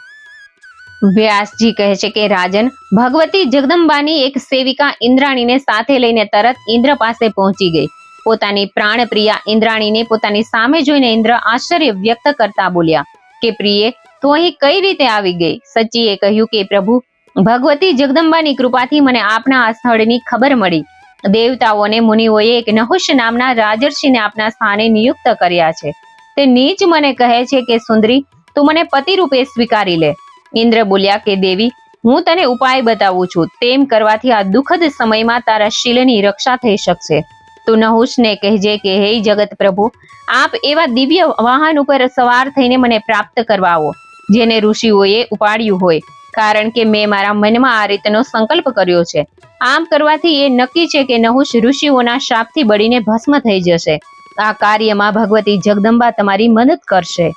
વ્યાસજી કહે છે કે રાજન, ભગવતી જગદંબાની એક સેવિકા ઇન્દ્રાણીને સાથે લઈને તરત ઇન્દ્ર પાસે પહોંચી ગઈ. પોતાની પ્રાણપ્રિયા ઇન્દ્રાણીને પોતાની સામે જોઈને ઇન્દ્ર આશ્ચર્ય વ્યક્ત કરતા બોલ્યા કે પ્રિય, તું અહીં કઈ રીતે આવી ગઈ? સચીએ કહ્યું કે પ્રભુ, ભગવતી જગદંબાની કૃપાથી મને આપના આ સ્થળની ખબર મળી. દેવતાઓ અને મુનિઓએ એક નહુષ નામના રાજર્ષિને આપના સ્થાને નિયુક્ત કર્યા છે. તે નીચ મને કહે છે કે સુંદરી, તું મને પતિ રૂપે સ્વીકારી લે. ઇન્દ્ર બોલ્યા કે દેવી, હું તને ઉપાય બતાવું છું. તેમ કરવાથી આ દુઃખદ સમયમાં તારા શીલની રક્ષા થઈ શકશે. તું નહુષને કહેજે કે હે જગત પ્રભુ, આપ એવા દિવ્ય વાહન ઉપર સવાર થઈને મને પ્રાપ્ત કરવા આવો, જેને ઋષિઓએ ઉપાડ્યું હોય. કારણ કે મેં મારા મનમાં આ રીતનો સંકલ્પ કર્યો છે. આમ કરવાથી એ નક્કી છે કે નહુષ ઋષિઓના શાપથી બળીને ભસ્મ થઈ જશે. આ કાર્યમાં ભગવતી જગદંબા તમારી મદદ કરશે.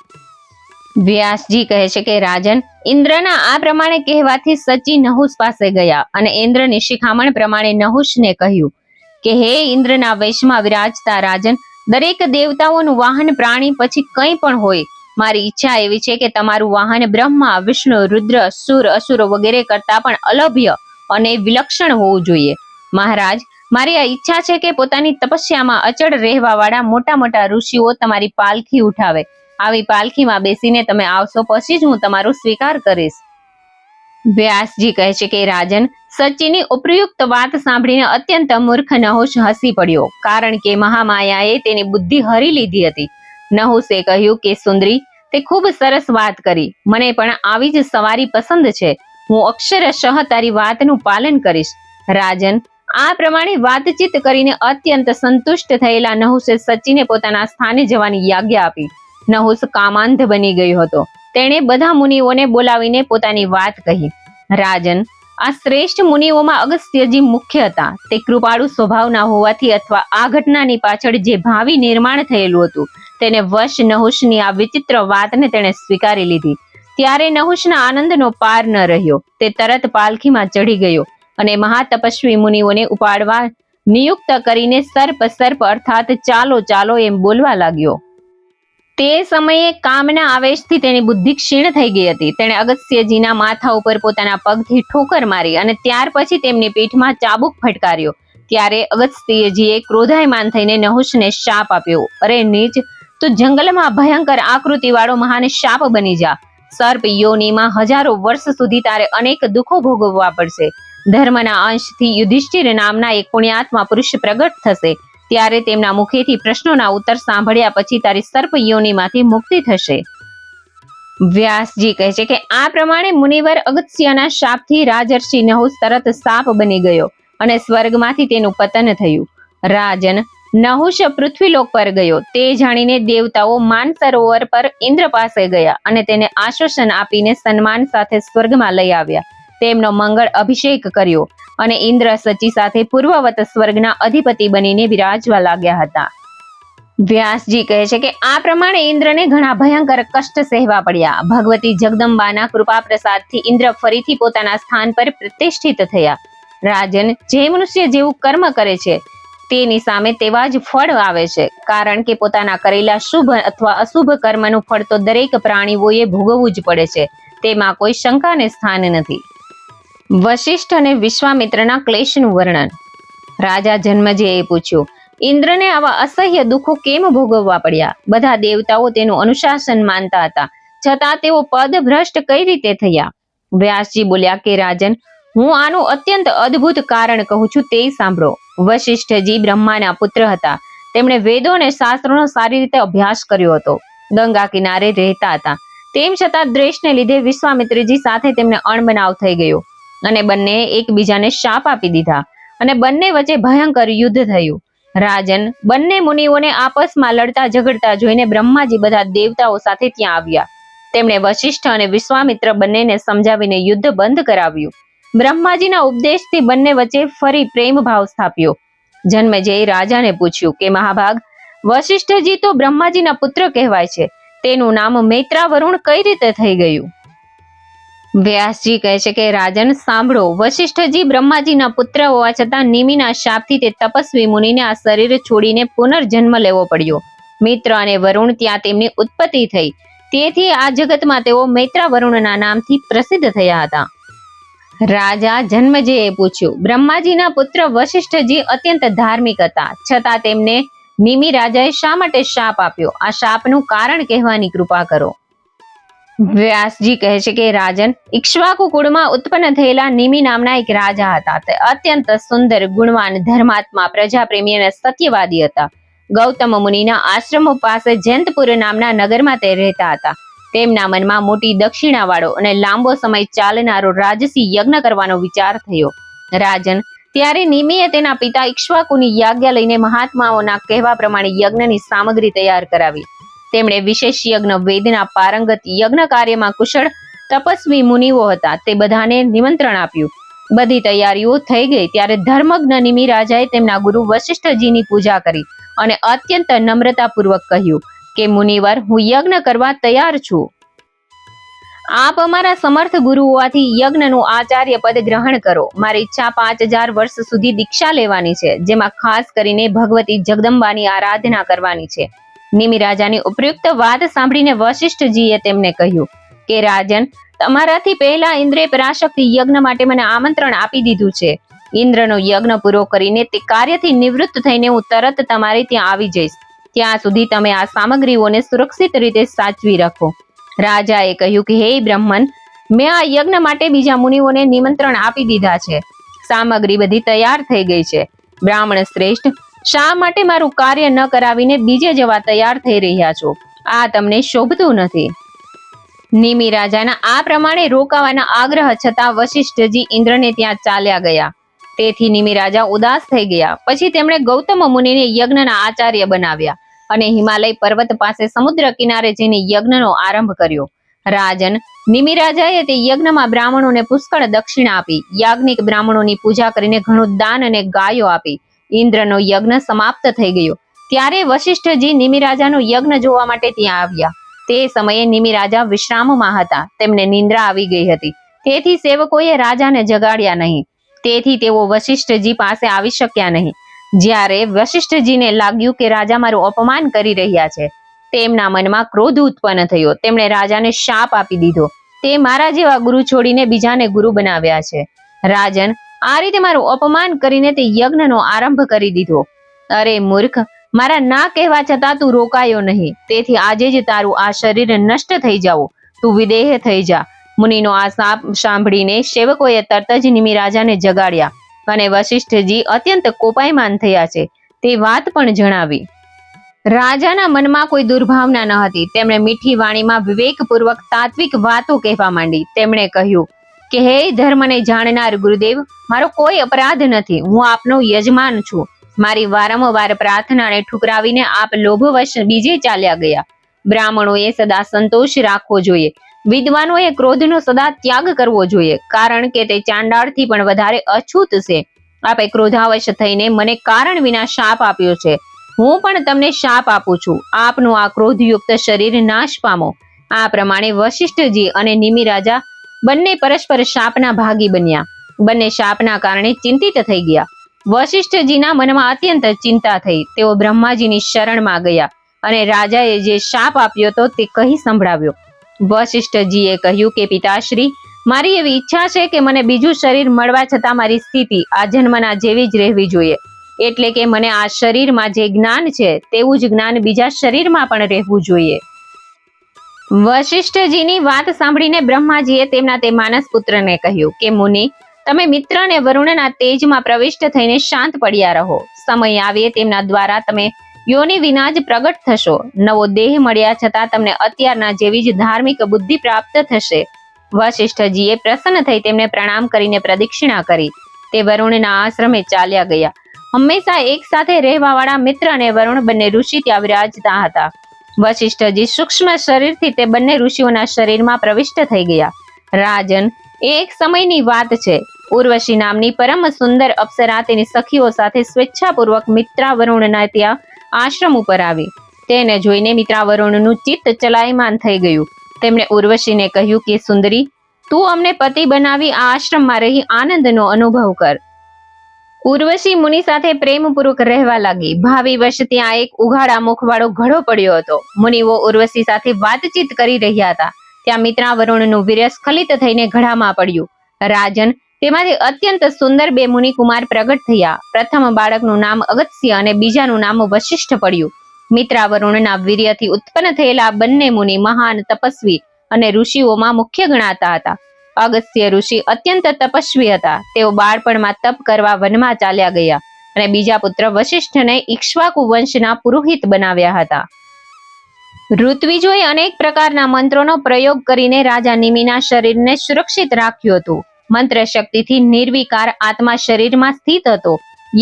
વ્યાસજી કહે છે કે રાજન, ઇન્દ્રના આ પ્રમાણે કહેવાથી સચી નહુષ પાસે ગયા અને ઇન્દ્રની શિખામણ પ્રમાણે નહુષને કહ્યું કે હે ઇન્દ્રના વેશમાં વિરાજતા રાજન, દરેક દેવતાઓનું વાહન પ્રાણી પછી કંઈ પણ હોય, મારી ઈચ્છા એવી છે કે તમારું વાહન બ્રહ્મા, વિષ્ણુ, રુદ્ર, સુર, અસુરો વગેરે કરતા પણ અલભ્ય અને વિલક્ષણ હોવું જોઈએ. મહારાજ, મારી આ ઈચ્છા છે કે પોતાની તપસ્યામાં અચળ રહેવા વાળા મોટા મોટા ઋષિઓ તમારી પાલખી ઉઠાવે. આવી પાલખીમાં બેસીને તમે આવશો પછી જ હું તમારો સ્વીકાર કરીશ. વ્યાસજી કહે છે કે રાજન, સચીની ઉપયુક્ત વાત સાંભળીને અત્યંત મૂર્ખ નહુષ હસી પડ્યો, કારણ કે મહામાયાએ તેની બુદ્ધિ હરી લીધી હતી. નહુષે કહ્યું કે સુંદરી, તે ખૂબ સરસ વાત કરી. મને પણ આવી જ સવારી પસંદ છે. હું અક્ષરશઃ તારી વાતનું પાલન કરીશ. રાજન, આ પ્રમાણે વાતચીત કરીને અત્યંત સંતુષ્ટ થયેલા નહુષે સચીને પોતાના સ્થાને જવાની આજ્ઞા આપી. નહુષ કામાંધ બની ગયો હતો. તેણે બધા મુનિઓને બોલાવીને પોતાની વાત કહી. રાજન, આ શ્રેષ્ઠ મુનિઓમાં અગસ્ત્યજી મુખ્ય હતા. તે કૃપાળુ સ્વભાવના હોવાથી અથવા આ ઘટનાની પાછળ જે ભાવિ નિર્માણ થયેલું હતું તેને વશ નહુષની આ વિચિત્ર વાતને તેણે સ્વીકારી લીધી. ત્યારે નહુષના આનંદનો પાર ન રહ્યો. તે તરત પાલખીમાં ચઢી ગયો અને મહાતપસ્વી મુનિઓને ઉપાડવા નિયુક્ત કરીને સર્પ સર્પ અર્થાત ચાલો ચાલો એમ બોલવા લાગ્યો. તે સમયે કામના આવેશથી તેની બુદ્ધિ ક્ષીણ થઈ ગઈ હતી. તેણે અગસ્ત્યજીના માથા ઉપર પોતાના પગથી ઠોકર મારી અને ત્યાર પછી તેમની પીઠમાં ચાબુક ફટકાર્યો. ત્યારે અગસ્ત્યજીએ ક્રોધાયમાન થઈને નહુષને શાપ આપ્યો, અરે નીચ, તું જંગલમાં ભયંકર આકૃતિવાળો મહાન શાપ બની જા. સર્પ યોનિમાં હજારો વર્ષ સુધી તારે અનેક દુઃખો ભોગવવા પડશે. ધર્મના અંશથી યુધિષ્ઠિર નામના એક પુણ્યાત્મા પુરુષ પ્રગટ થશે. ત્યારે તેમના મુખેથી પ્રશ્નોના ઉત્તર સાંભળ્યા પછી તારી સર્પ યોનિમાંથી મુક્તિ થશે. વ્યાસજી કહે છે કે આ પ્રમાણે મુનિવર અગસ્ત્યના શાપથી રાજર્ષિ નહુષ તરત સાપ બની ગયો અને સ્વર્ગમાંથી તેનું પતન થયું. રાજન, નહુષ પૃથ્વીલોક પર ગયો. તે જાણીને દેવતાઓ માનસરોવર પર ઇન્દ્ર પાસે ગયા અને તેને આશ્વાસન આપીને સન્માન સાથે સ્વર્ગમાં લઈ આવ્યા. તેમનો મંગળ અભિષેક કર્યો અને ઇન્દ્ર સચી સાથે પૂર્વવત સ્વર્ગના અધિપતિ બનીને વિરાજવા લાગ્યા હતા. વ્યાસજી કહે છે કે આ પ્રમાણે ઇન્દ્રને ઘણા ભયંકર કષ્ટ સહેવા પડ્યા. ભગવતી જગદંબાના કૃપા પ્રસાદથી ઇન્દ્ર ફરીથી પોતાના સ્થાન પર પ્રતિષ્ઠિત થયા. રાજન, જે મનુષ્ય જેવું કર્મ કરે છે તેની સામે તેવા જ ફળ આવે છે, કારણ કે પોતાના કરેલા શુભ અથવા અશુભ કર્મનું ફળ તો દરેક પ્રાણીઓએ ભોગવવું જ પડે છે. તેમાં કોઈ શંકાને સ્થાન નથી. વશિષ્ઠ અને વિશ્વામિત્રના ક્લેશનું વર્ણન. રાજા જન્મેજયે પૂછ્યું, ઇન્દ્રને આવા અસહ્ય દુઃખો કેમ ભોગવવા પડ્યા? બધા દેવતાઓ તેનું અનુશાસન માનતા હતા, છતાં તેઓ પદભ્રષ્ટ કઈ રીતે થયા? વ્યાસજી બોલ્યા કે રાજન, હું આનું અત્યંત અદ્ભુત કારણ કહું છું, તે સાંભળો. વશિષ્ઠજી બ્રહ્માના પુત્ર હતા. તેમણે વેદો અને શાસ્ત્રોનો સારી રીતે અભ્યાસ કર્યો હતો. ગંગા કિનારે રહેતા હતા. તેમ છતાં દ્વેષને લીધે વિશ્વામિત્રજી સાથે તેમને અણબનાવ થઈ ગયો અને બંને એકબીજાને શાપ આપી દીધા અને બંને વચ્ચે ભયંકર યુદ્ધ થયું. રાજન, બંને મુનિઓને આપસમાં લડતા ઝઘડતા જોઈને બ્રહ્માજી બધા દેવતાઓ સાથે ત્યાં આવ્યા. તેમણે વશિષ્ઠ અને વિશ્વામિત્ર બંનેને સમજાવીને યુદ્ધ બંધ કરાવ્યું. બ્રહ્માજીના ઉપદેશથી બંને વચ્ચે ફરી પ્રેમ ભાવ સ્થાપ્યો. જન્મેજયે રાજાને પૂછ્યું કે મહાભાગ, વશિષ્ઠજી તો બ્રહ્માજીના પુત્ર કહેવાય છે, તેનું નામ મૈત્રાવરુણ કઈ રીતે થઈ ગયું? વ્યાસજી કહે છે કે રાજન, સાંભળો. વશિષ્ઠજી બ્રહ્માજીના પુત્ર હોવા છતાં નિમિના શાપથી તે તપસ્વી મુનિને આ શરીર છોડીને પુનર્જન્મ લેવો પડ્યો. મિત્ર અને વરુણ ત્યાં તેમની ઉત્પત્તિ થઈ. તેથી આ જગતમાં તેઓ મૈત્રાવરુણના નામથી પ્રસિદ્ધ થયા હતા. રાજા જન્મેજયે પૂછ્યું, બ્રહ્માજીના પુત્ર વશિષ્ઠજી અત્યંત ધાર્મિક હતા, છતાં તેમને નિમિ રાજાએ શા માટે શાપ આપ્યો? આ શાપનું કારણ કહેવાની કૃપા કરો. વ્યાસજી કહે છે કે રાજન, ઇક્ષ્વાકુ કુળમાં ઉત્પન્ન થયેલા નિમિ નામના એક રાજા હતા. તે અત્યંત સુંદર, ગુણવાન, ધર્માત્મા, પ્રજાપ્રેમી અને સત્યવાદી હતા. ગૌતમ મુનિના આશ્રમો પાસે જયંતપુર નામના નગરમાં તે રહેતા હતા. તેમના મનમાં મોટી દક્ષિણાવાળો અને લાંબો સમય ચાલનારો રાજસી યજ્ઞ કરવાનો વિચાર થયો. રાજન, ત્યારે નિમિએ તેના પિતા ઇક્ષ્વાકુની આજ્ઞા લઈને મહાત્માઓના કહેવા પ્રમાણે યજ્ઞની સામગ્રી તૈયાર કરાવી. તેમણે વિશેષ યજ્ઞ વેદના પારંગત, યજ્ઞ કાર્યમાં કુશળ તપસ્વી મુનિઓ હતા, તે બધાને નિમંત્રણ આપ્યું. બધી તૈયારીઓ થઈ ગઈ ત્યારે ધર્મજ્ઞ નિમિ રાજાએ તેમના ગુરુ વશિષ્ઠજીની પૂજા કરી અને અત્યંત નમ્રતાપૂર્વક કહ્યું કે મુનિવર, હું યજ્ઞ કરવા તૈયાર છું. આપ અમારા સમર્થ ગુરુ હોવાથી યજ્ઞનું આચાર્ય પદ ગ્રહણ કરો. મારી ઈચ્છા 5000 વર્ષ સુધી દીક્ષા લેવાની છે, જેમાં ખાસ કરીને ભગવતી જગદંબાની આરાધના કરવાની છે. નિમિ રાજાની ઉપયુક્ત વાત સાંભળીને વશિષ્ઠજીએ તેમને કહ્યું કે રાજન, તમારાથી પહેલા ઇન્દ્રે પરાશક્તિ યજ્ઞ માટે મને આમંત્રણ આપી દીધું છે. ઇન્દ્રનો યજ્ઞ પૂરો કરીને તે કાર્યથી નિવૃત્ત થઈને હું તરત તમારે ત્યાં આવી જઈશ. ત્યાં સુધી તમે આ સામગ્રીઓને સુરક્ષિત રીતે સાચવી રાખો. રાજાએ કહ્યું કે હે બ્રહ્મન, મેં આ યજ્ઞ માટે બીજા મુનિઓને નિમંત્રણ આપી દીધા છે. સામગ્રી બધી તૈયાર થઈ ગઈ છે. બ્રાહ્મણ શ્રેષ્ઠ, શા માટે મારું કાર્ય ન કરાવીને બીજે જવા તૈયાર થઈ રહ્યા છો? આ તમને શોભતું નથી. નિમિ રાજાના આ પ્રમાણે રોકાવાના આગ્રહ છતાં વશિષ્ઠજી ઇન્દ્રને ત્યાં ચાલ્યા ગયા. તેથી નિમિ રાજા ઉદાસ થઈ ગયા. પછી તેમણે ગૌતમ મુનિને યજ્ઞના આચાર્ય બનાવ્યા અને હિમાલય પર્વત પાસે સમુદ્ર કિનારે જઈને યજ્ઞનો આરંભ કર્યો. રાજન, નિમિ રાજાએ તે યજ્ઞમાં બ્રાહ્મણોને પુષ્કળ દક્ષિણા આપી. યાજ્ઞિક બ્રાહ્મણોની પૂજા કરીને ઘણું દાન અને ગાયો આપી. ઇન્દ્રનો યજ્ઞ સમાપ્ત થઈ ગયો. ત્યારે વશિષ્ઠજી નિમિ રાજાનો યજ્ઞ જોવા માટે ત્યાં આવ્યા. તે સમયે નિમિ રાજા વિશ્રામમાં હતા. તેમને નિંદ્રા આવી ગઈ હતી. તેથી સેવકોએ રાજાને જગાડ્યા નહીં. તેથી તેઓ વશિષ્ઠજી પાસે આવી શક્યા નહીં. જ્યારે વશિષ્ઠજીને લાગ્યું કે રાજા મારું અપમાન કરી રહ્યા છે, તેમના મનમાં ક્રોધ ઉત્પન્ન થયો. તેમણે રાજાને શાપ આપી દીધો, તે મારા જેવા ગુરુ છોડીને બીજાને ગુરુ બનાવ્યા છે. રાજન, આ રીતે મારું અપમાન કરીને તે યજ્ઞનો આરંભ કરી દીધો. અરે મૂર્ખ, મારા ના કહેવા છતાં તું રોકાયો નહીં. તેથી આજે જ તારું આ શરીર નષ્ટ થઈ જાવ. તું વિદેહ થઈ જા. મુનિનો આ શાપ સાંભળીને સેવકોએ તરત જ નિમિ રાજાને જગાડ્યા અને વશિષ્ઠજી અત્યંત કોપાયમાન થયા છે તે વાત પણ જણાવી. રાજાના મનમાં કોઈ દુર્ભાવના ન હતી. તેમણે મીઠી વાણીમાં વિવેકપૂર્વક તાત્વિક વાતો કહેવા માંડી. તેમણે કહ્યું કે હે ધર્મને જાણનાર ગુરુદેવ, મારો કોઈ અપરાધ નથી. હું આપનો યજમાન છું. મારી વારંવાર પ્રાર્થનાને ઠુકરાવીને આપ લોભવશ બીજે ચાલ્યા ગયા. બ્રાહ્મણોએ સદા સંતોષ રાખવો જોઈએ. વિદ્વાનોએ ક્રોધનો સદા ત્યાગ કરવો જોઈએ, કારણ કે તે ચાંડાળથી પણ વધારે અછૂત છે. આપે ક્રોધાવશ થઈને મને કારણ વિના શાપ આપ્યો છે. હું પણ તમને શાપ આપું છું. આપનું આ ક્રોધયુક્ત શરીર નાશ પામો. આ પ્રમાણે વશિષ્ઠજી અને નિમિ રાજા બંને પરસ્પર શાપના ભાગી બન્યા. બંને શાપના કારણે ચિંતિત થઈ ગયા. વશિષ્ઠજીના મનમાં અત્યંત ચિંતા થઈ. તેઓ બ્રહ્માજીની શરણમાં ગયા અને રાજાએ જે શાપ આપ્યો હતો તે કહી સંભળાવ્યો. વશિષ્ઠજીએ કહ્યું કે પિતાશ્રી, મારી એવી ઈચ્છા છે કે મને બીજું શરીર મળવા છતાં મારી સ્થિતિ આ જન્મના જેવી જ રહેવી જોઈએ. એટલે કે મને આ શરીરમાં જે જ્ઞાન છે તેવું જ જ્ઞાન બીજા શરીરમાં પણ રહેવું જોઈએ. વશિષ્ઠજીની વાત સાંભળીને બ્રહ્માજીએ તેમના તે માનસ પુત્રને કહ્યું કે મુનિ, તમે મિત્ર અને વરુણના તેજમાં પ્રવિષ્ટ થઈને શાંત પડ્યા રહો. સમય આવે તેમના દ્વારા તમે યોનિ વિના જ પ્રગટ થશો. નવો દેહ મળ્યા છતાં તમને અત્યારના જેવી જ ધાર્મિક બુદ્ધિ પ્રાપ્ત થશે. વશિષ્ઠજીએ પ્રસન્ન થઈ તેમને પ્રણામ કરીને પ્રદક્ષિણા કરી. તે વરુણના આશ્રમે ચાલ્યા ગયા. હંમેશા એક સાથે રહેવાવાળા મિત્ર અને વરુણ બંને ઋષિ ત્યાં વિરાજતા હતા. વશિષ્ઠજી સૂક્ષ્મ શરીરથી તે બંને ઋષિઓના શરીરમાં પ્રવિષ્ટ થઈ ગયા. રાજન, એ એક સમયની વાત છે. ઉર્વશી નામની પરમ સુંદર અપ્સરા તેની સખીઓ સાથે સ્વેચ્છાપૂર્વક મિત્રાવરુણના ત્યાં આશ્રમ ઉપર આવી. તેને જોઈને મિત્રાવરુણનું ચિત્ત ચલાયમાન થઈ ગયું. તેમણે ઉર્વશીને કહ્યું કે સુંદરી, તું અમને પતિ બનાવી આ આશ્રમમાં રહી આનંદનો અનુભવ કર. ઉર્વશી મુનિ સાથે પ્રેમપૂર્વક રહેવા લાગી. ભાવિ વશ ત્યાં એક ઉઘાડા મુખવાળો ઘડો પડ્યો હતો. મુનિઓ ઉર્વશી સાથે વાતચીત કરી રહ્યા હતા. ત્યાં મિત્રાવરુણનું વીર્ય સ્ખલિત થઈને ઘડામાં પડ્યું. રાજન, તેમાંથી અત્યંત સુંદર બે મુનિકુમાર પ્રગટ થયા. પ્રથમ બાળકનું નામ અગત્ય અને બીજાનું નામ વશિષ્ઠ પડ્યું. મિત્રાવરુણના વીર્યથી ઉત્પન્ન થયેલા બંને મુનિ મહાન તપસ્વી અને ઋષિઓમાં મુખ્ય ગણાતા હતા. અગસ્ત્ય ઋષિ અત્યંત તપસ્વી હતા. તેઓ બાળપણમાં તપ કરવા વનમાં ચાલ્યા ગયા અને બીજા પુત્ર વશિષ્ઠને ઇક્ષ્વાકુ વંશના પુરોહિત બનાવ્યા હતા. ઋત્વિજોએ અનેક પ્રકારના મંત્રોનો પ્રયોગ કરીને રાજા નિમિના શરીરને સુરક્ષિત રાખ્યું હતું. મંત્ર શક્તિથી નિર્વિકાર આત્મા શરીરમાં સ્થિત હતો.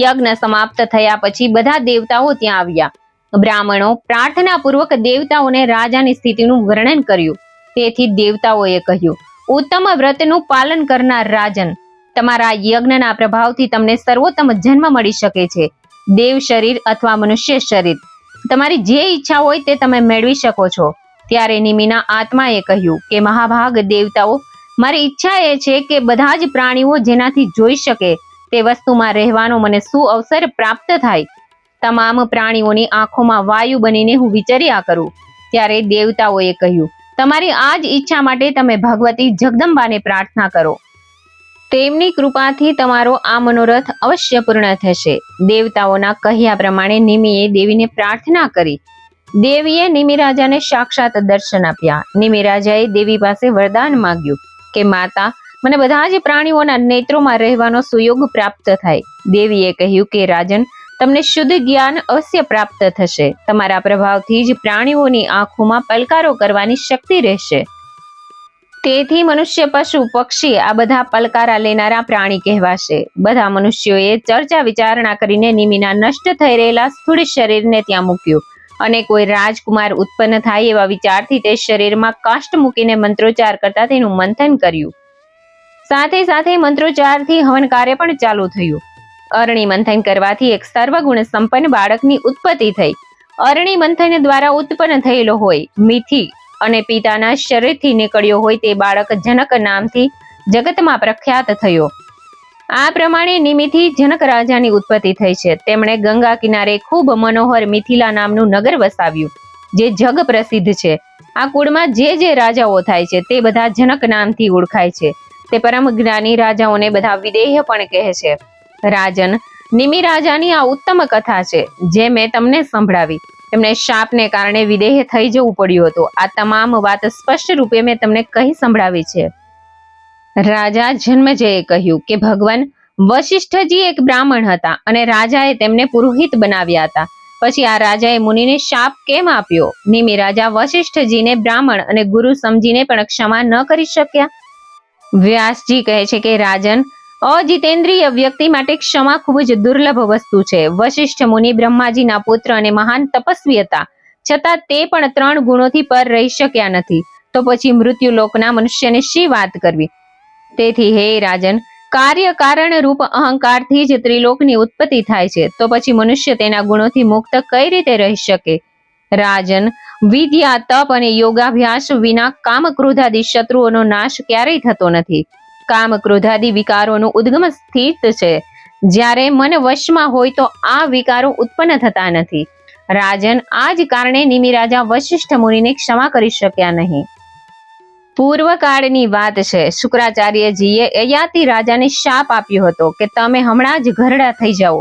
યજ્ઞ સમાપ્ત થયા પછી બધા દેવતાઓ ત્યાં આવ્યા. બ્રાહ્મણો પ્રાર્થનાપૂર્વક દેવતાઓને રાજાની સ્થિતિનું વર્ણન કર્યું. તેથી દેવતાઓએ કહ્યું, ઉત્તમ વ્રતનું પાલન કરનાર રાજન, તમારા યજ્ઞના પ્રભાવથી તમને સર્વોત્તમ જન્મ મળી શકે છે. દેવ શરીર અથવા મનુષ્ય શરીર, તમારી જે ઈચ્છા હોય તે તમે મેળવી શકો છો. ત્યારે નિમિના આત્માએ કહ્યું કે મહાભાગ દેવતાઓ, મારી ઈચ્છા એ છે કે બધા જ પ્રાણીઓ જેનાથી જોઈ શકે તે વસ્તુમાં રહેવાનો મને સુઅવસર પ્રાપ્ત થાય. તમામ પ્રાણીઓની આંખોમાં વાયુ બનીને હું વિચર્યા કરું. ત્યારે દેવતાઓએ કહ્યું, તમારી આ જ ઈચ્છા માટે તમે ભગવતી જગદંબાને પ્રાર્થના કરો. તેમની કૃપાથી તમારો આ મનોરથ અવશ્ય પૂર્ણ થશે. દેવતાઓના કહ્યા પ્રમાણે નિમિએ દેવીને પ્રાર્થના કરી. દેવીએ નિમિ રાજાને સાક્ષાત દર્શન આપ્યા. નિમિ રાજાએ દેવી પાસે વરદાન માંગ્યું કે માતા, મને બધા જ પ્રાણીઓના નેત્રોમાં રહેવાનો સુયોગ પ્રાપ્ત થાય. દેવીએ કહ્યું કે રાજન, તમને શુદ્ધ જ્ઞાન અવશ્ય પ્રાપ્ત થશે. તમારા પ્રભાવથી જ પ્રાણીઓની આંખોમાં પલકારો કરવાની શક્તિ રહેશે. તેથી મનુષ્ય, પશુ, પક્ષી આ બધા પલકારા લેનારા પ્રાણી કહેવાશે. બધા મનુષ્યોએ ચર્ચા વિચારણા કરીને નિમિના નષ્ટ થઈ રહેલા સ્થૂળ શરીરને ત્યાં મૂક્યું અને કોઈ રાજકુમાર ઉત્પન્ન થાય એવા વિચારથી તે શરીરમાં કાષ્ટ મૂકીને મંત્રોચ્ચાર કરતા તેનું મંથન કર્યું. સાથે સાથે મંત્રોચ્ચારથી હવન કાર્ય પણ ચાલુ થયું. અરણી મંથન કરવાથી એક સર્વગુણ સંપન્ન બાળકની ઉત્પત્તિ થઈ. અરણી મંથન દ્વારા ઉત્પન્ન થયેલો હોય મીઠી અને પિતાના શરીરથી નીકળ્યો હોય તે બાળક જનક નામથી જગતમાં પ્રખ્યાત થયો. આ પ્રમાણે નિમિથી જનક રાજાની ઉત્પત્તિ થઈ છે. તેમણે ગંગા કિનારે ખૂબ મનોહર મિથિલા નામનું નગર વસાવ્યું. જે જગ પ્રસિદ્ધ છે. આ કુળમાં જે રાજાઓ થાય છે તે બધા જનક નામથી ઓળખાય છે. તે પરમ જ્ઞાની રાજાઓને બધા વિદેહ પણ કહે છે. રાજન, નિમિ રાજાની આ ઉત્તમ કથા છે જે મેં તમને સંભળાવી. તેમને શાપને કારણે વિદેહ થઈ જવું પડ્યું હતું. આ તમામ વાત સ્પષ્ટ રૂપે મેં તમને કહી સંભળાવી છે. રાજા જન્મેજયે કહ્યું કે ભગવાન વશિષ્ઠજી એક બ્રાહ્મણ હતા અને રાજાએ તેમને પુરોહિત બનાવ્યા હતા. પછી આ રાજાએ મુનિને શાપ કેમ આપ્યો? નિમિ રાજા વશિષ્ઠજીને બ્રાહ્મણ અને ગુરુ સમજીને પણ ક્ષમા ન કરી શક્યા. વ્યાસજી કહે છે કે રાજન, અજિતેન્દ્રિય વ્યક્તિ માટે ક્ષમા ખૂબ જ દુર્લભ વસ્તુ છે. વશિષ્ઠ મુનિ બ્રહ્માજીના પુત્ર અને મહાન તપસ્વી હતા, છતાં તે પણ 3 ગુણોથી પર રહી શક્યા નથી. તો પછી મૃત્યુલોકના મનુષ્યને શી વાત કરવી? તેથી હે રાજન, કાર્ય કારણ રૂપ અહંકારથી જ ત્રિલોકની ઉત્પત્તિ થાય છે. તો પછી મનુષ્ય તેના ગુણોથી મુક્ત કઈ રીતે રહી શકે? રાજન, વિદ્યા, તપ અને યોગાભ્યાસ વિના કામ ક્રોધાદી શત્રુઓનો નાશ ક્યારેય થતો નથી. કામ ક્રોધાદી વિકારોનું ઉદ્ગમ સ્થિત છે. જ્યારે મન વશમાં હોય તો આ વિકારો ઉત્પન્ન થતા નથી. રાજન, આ જ કારણે નિમિ રાજા વશિષ્ઠ મુનિને ક્ષમા કરી શક્યા નહીં. પૂર્વકાળની વાત છે. શુક્રાચાર્યજીએ યયાતિ રાજાને શાપ આપ્યો હતો કે તમે હમણાં જ ઘરડા થઈ જાઓ.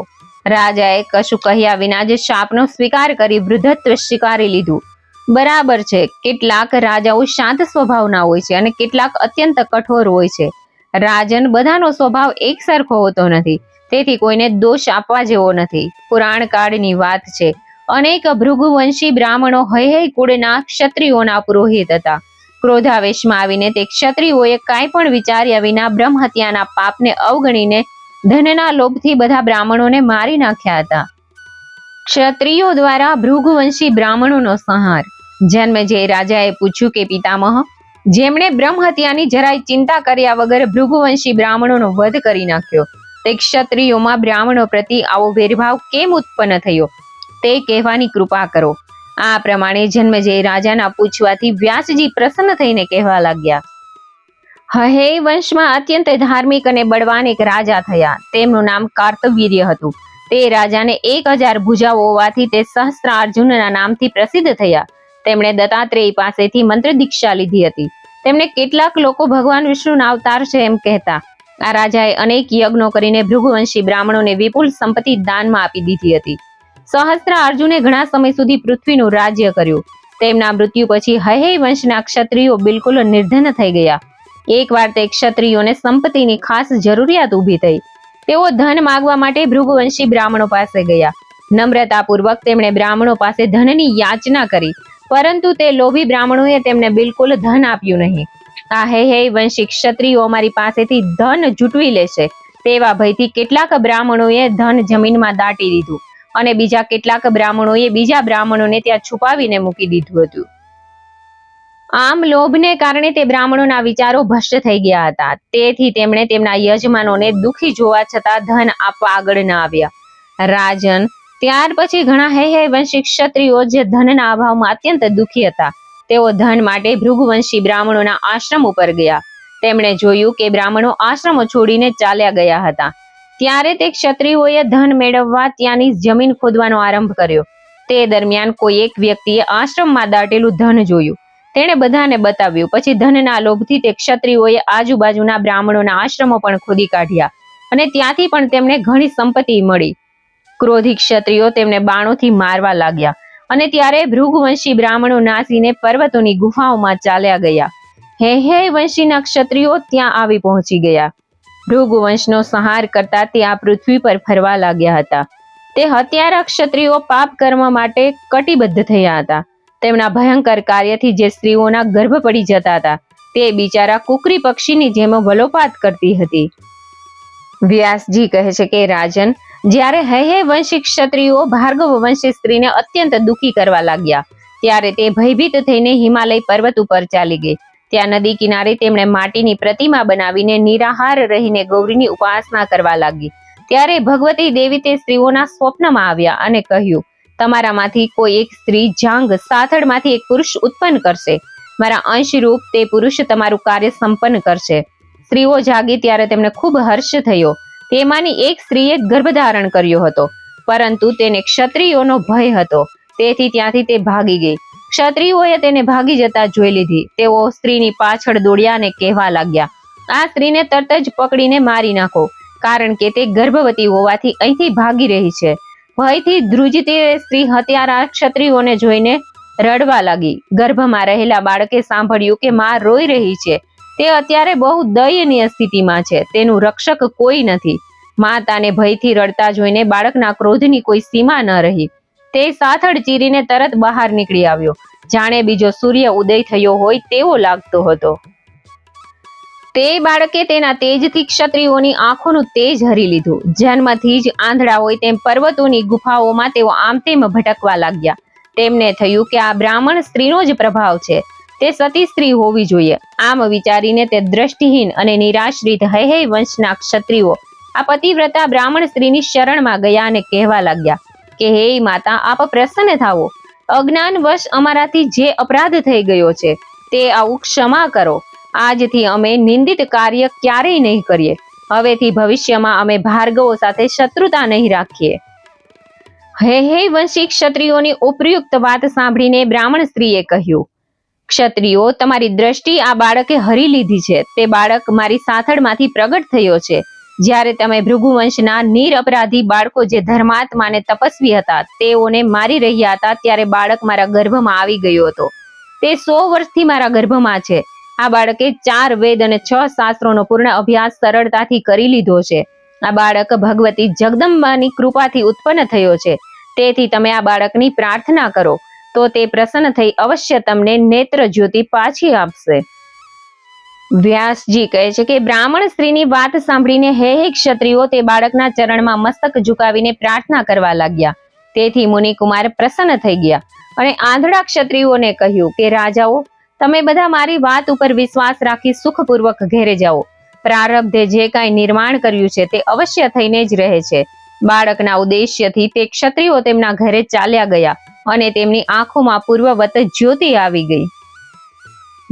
રાજાએ કશું કહ્યા વિના જ શાપનો સ્વીકાર કરી વૃદ્ધત્વ સ્વીકારી લીધું. બરાબર છે, કેટલાક રાજાઓ શાંત સ્વભાવના હોય છે અને કેટલાક અત્યંત કઠોર હોય છે. રાજન, બધાનો સ્વભાવ એક સરખો હોતો નથી, તેથી કોઈને દોષ આપવા જેવો નથી. પુરાણ કાળની વાત છે. અનેક ભૃગુવંશી બ્રાહ્મણો હૈહય કુળના ક્ષત્રિયોના પુરોહિત હતા. ક્રોધાવેશમાં આવીને તે ક્ષત્રિયોએ કાંઈ પણ વિચાર્યા વિના બ્રહ્મ હત્યાના પાપને અવગણીને ધનના લોભથી બધા બ્રાહ્મણોને મારી નાખ્યા હતા. ક્ષત્રિયો દ્વારા ભૃગુવંશી બ્રાહ્મણોનો સંહાર. જન્મેજય રાજાએ પૂછ્યું કે પિતામહ, જેમણે બ્રહ્મ હત્યાની જરાય ચિંતા કર્યા વગર ભૃગુવંશી બ્રાહ્મણોનો વધ કરી નાખ્યો, તે ક્ષત્રિયોમાં બ્રાહ્મણો પ્રતિ આવો ભેદભાવ કેમ ઉત્પન્ન થયો તે કહેવાની કૃપા કરો. આ પ્રમાણે જન્મેજય રાજાના પૂછવાથી વ્યાસજી પ્રસન્ન થઈને કહેવા લાગ્યા. હૈહય વંશમાં અત્યંત ધાર્મિક અને બળવાન એક રાજા થયા. તેમનું નામ કાર્તવીર્ય હતું. તે રાજાને 1000 ભુજાઓ હોવાથી તે સહસ્ત્રાર્જુનના નામથી પ્રસિદ્ધ થયા. તેમણે દત્તાત્રેય પાસેથી મંત્ર દીક્ષા લીધી હતી. તેમને કેટલાક લોકો ભગવાન વિષ્ણુના અવતાર છે એમ કહેતા. આ રાજાએ અનેક યજ્ઞો કરીને ભૃગુવંશી બ્રાહ્મણોને વિપુલ સંપત્તિ દાનમાં આપી દીધી હતી. સહસ્ત્રાર્જુને ઘણા સમય સુધી પૃથ્વીનું રાજ્ય કર્યું. તેમના મૃત્યુ પછી હૈહય વંશના ક્ષત્રિયો બિલકુલ નિર્ધન થઈ ગયા. એકવાર તે ક્ષત્રિયોને સંપત્તિની ખાસ જરૂરિયાત ઊભી થઈ. તેઓ ધન માંગવા માટે ભૃગુવંશી બ્રાહ્મણો પાસે ગયા. નમ્રતાપૂર્વક તેમણે બ્રાહ્મણો પાસે ધનની યાચના કરી, પરંતુ તે લોભી બ્રાહ્મણોએ તેમને બિલકુલ ધન આપ્યું નહીં. આ હૈહય વંશી ક્ષત્રિયો અમારી પાસેથી ધન જૂટવી લેશે તેવા ભયથી કેટલાક બ્રાહ્મણોએ ધન જમીનમાં દાટી દીધું અને બીજા કેટલાક બ્રાહ્મણોએ બીજા બ્રાહ્મણોને ત્યાં છુપાવીને મૂકી દીધું હતું. આમ લોભને કારણે તે બ્રાહ્મણોના વિચારો ભ્રષ્ટ થઈ ગયા હતા. તેથી તેમણે તેમના યજમાનોને દુઃખી જોવા છતાં ધન આપવા આગળ ન આવ્યા. રાજન, ત્યાર પછી ઘણા હૈહય વંશી ક્ષત્રિયો જે ધનના અભાવમાં અત્યંત દુઃખી હતા, તેઓ ધન માટે ભૃગુવંશી બ્રાહ્મણોના આશ્રમ ઉપર ગયા. તેમણે જોયું કે બ્રાહ્મણો આશ્રમો છોડીને ચાલ્યા ગયા હતા. ત્યારે તે ક્ષત્રિયોએ ધન મેળવવા ત્યાંની જમીન ખોદવાનો આરંભ કર્યો. તે દરમિયાન કોઈ એક વ્યક્તિએ આશ્રમમાં દાટેલું ધન જોયું. તેણે બધાને બતાવ્યું. પછી ધનના લોભથી તે ક્ષત્રિયોએ આજુબાજુના બ્રાહ્મણોના આશ્રમો પણ ખોદી કાઢ્યા અને ત્યાંથી પણ તેમને ઘણી સંપત્તિ મળી. ક્રોધી ક્ષત્રિયો તેમને બાણોથી મારવા લાગ્યા અને ત્યારે ભૃગુવંશી બ્રાહ્મણો નાસીને પર્વતોની ગુફાઓમાં ચાલ્યા ગયા. હૈહય વંશીના ક્ષત્રિયો ત્યાં આવી પહોંચી ગયા. ભૃગુવંશનો સંહાર કરતા તે આ પૃથ્વી પર ફરવા લાગ્યા હતા. તે હત્યારા ક્ષત્રિયો પાપ કર્મ માટે કટિબદ્ધ થયા હતા. તેમના ભયંકર કાર્યથી જે સ્ત્રીઓના ગર્ભ પડી જતા હતા, તે બિચારા કુકરી પક્ષીની જેમ વલોપાત કરતી હતી. વ્યાસજી કહે છે કે રાજન, જ્યારે હૈહય વંશી ક્ષત્રિયો ભાર્ગવ વંશી સ્ત્રીને અત્યંત દુઃખી કરવા લાગ્યા, ત્યારે તે ભયભીત થઈને હિમાલય પર્વત ઉપર ચાલી ગઈ. ત્યાં નદી કિનારે તેમણે માટીની પ્રતિમા બનાવીને નિરાહાર રહીને ગૌરીની ઉપાસના કરવા લાગી. ત્યારે ભગવતી દેવી તે સ્ત્રીઓના સ્વપ્નમાં આવ્યા અને કહ્યું, તમારામાંથી કોઈ એક સ્ત્રી જાંગ સાથળમાંથી એક પુરુષ ઉત્પન્ન કરશે. મારા અંશરૂપ તે પુરુષ તમારું કાર્ય સંપન્ન કરશે. સ્ત્રીઓ જાગી ત્યારે તેમને ખૂબ હર્ષ થયો. તેમાંની એક સ્ત્રીએ ગર્ભધારણ કર્યો હતો, પરંતુ તેને ક્ષત્રિયોનો ભય હતો, તેથી ત્યાંથી તે ભાગી ગઈ. ક્ષત્રિયોએ તેને ભાગી જતા જોઈ લીધી. તેઓ સ્ત્રીની પાછળ દોડ્યા અને કહેવા લાગ્યા, આ સ્ત્રીને તરત જ પકડીને મારી નાખો, કારણ કે તે ગર્ભવતી હોવાથી અહીંથી ભાગી રહી છે. ભયથી ધ્રુજી તે સ્ત્રી હત્યારા ક્ષત્રિયોને જોઈને રડવા લાગી. ગર્ભમાં રહેલા બાળકે સાંભળ્યું કે માં રોઈ રહી છે. તે અત્યારે બહુ દયનીય સ્થિતિમાં છે. તેનું રક્ષક કોઈ નથી. માતાને ભયથી રડતા જોઈને બાળકના ક્રોધની કોઈ સીમા ન રહી. તે સાથળ ચીરીને તરત બહાર નીકળી આવ્યો. જાણે બીજો સૂર્ય ઉદય થયો હોય તેવો લાગતો હતો. તે બાળકે તેના તેજથી ક્ષત્રિયોની આંખોનું તેજ હરી લીધું. જન્મથી જ આંધળા હોય તેમ પર્વતોની ગુફાઓમાં તેઓ આમ તેમ ભટકવા લાગ્યા. તેમને થયું કે આ બ્રાહ્મણ સ્ત્રીનો જ પ્રભાવ છે. તે સતી સ્ત્રી હોવી જોઈએ. આમ વિચારીને તે દ્રષ્ટિહીન અને નિરાશ્રિત હૈહય વંશના ક્ષત્રિયો આ પતિવ્રતા બ્રાહ્મણ સ્ત્રીની શરણમાં ગયા અને કહેવા લાગ્યા કે હે માતા, આપ પ્રસન્ન થાવો. અજ્ઞાનવશ અમારાથી જે અપરાધ થઈ ગયો છે તે આવું ક્ષમા કરો. આજથી અમે નિંદિત કાર્ય ક્યારેય નહીં કરીએ. હવેથી ભવિષ્યમાં અમે ભાર્ગવો સાથે શત્રુતા નહીં રાખીએ. હે વંશી ક્ષત્રિયોની ઉપયુક્ત વાત સાંભળીને બ્રાહ્મણ સ્ત્રીએ કહ્યું, ક્ષત્રિયો, તમારી દ્રષ્ટિ આ બાળકે હરી લીધી છે. તે બાળક મારી સાથળમાંથી પ્રગટ થયો છે. જ્યારે તમે ભૃગુવંશના નિરપરાધી બાળકો જે ધર્માત્મા અને તપસ્વી હતા તેઓને મારી રહ્યા હતા ત્યારે બાળક મારા ગર્ભમાં આવી ગયો હતો. તે 100 વર્ષથી મારા ગર્ભમાં છે. આ બાળકે 4 વેદ અને 6 શાસ્ત્રોનો પૂર્ણ અભ્યાસ સરળતાથી કરી લીધો છે. આ બાળક ભગવતી જગદંબાની કૃપાથી ઉત્પન્ન થયો છે. તેથી તમે આ બાળકની પ્રાર્થના કરો તો તે પ્રસન્ન થઈ અવશ્ય તમને નેત્ર જ્યોતિ પાછી આપશે. વ્યાસજી કહે છે કે બ્રાહ્મણ સ્ત્રીની વાત સાંભળીને હે ક્ષત્રિયો તે બાળકના ચરણમાં મસ્તક ઝુકાવીને પ્રાર્થના કરવા લાગ્યા. તેથી મુનિકુમાર પ્રસન્ન થઈ ગયા અને આંધળા ક્ષત્રિયોને કહ્યું કે રાજાઓ, તમે બધા મારી વાત ઉપર વિશ્વાસ રાખી સુખપૂર્વક ઘેરે જાઓ. પ્રારબ્ધે જે કાંઈ નિર્માણ કર્યું છે તે અવશ્ય થઈને જ રહે છે. બાળકના ઉદ્દેશ્યથી તે ક્ષત્રિયો તેમના ઘરે ચાલ્યા ગયા અને તેમની આંખોમાં પૂર્વવત જ્યોતિ આવી ગઈ.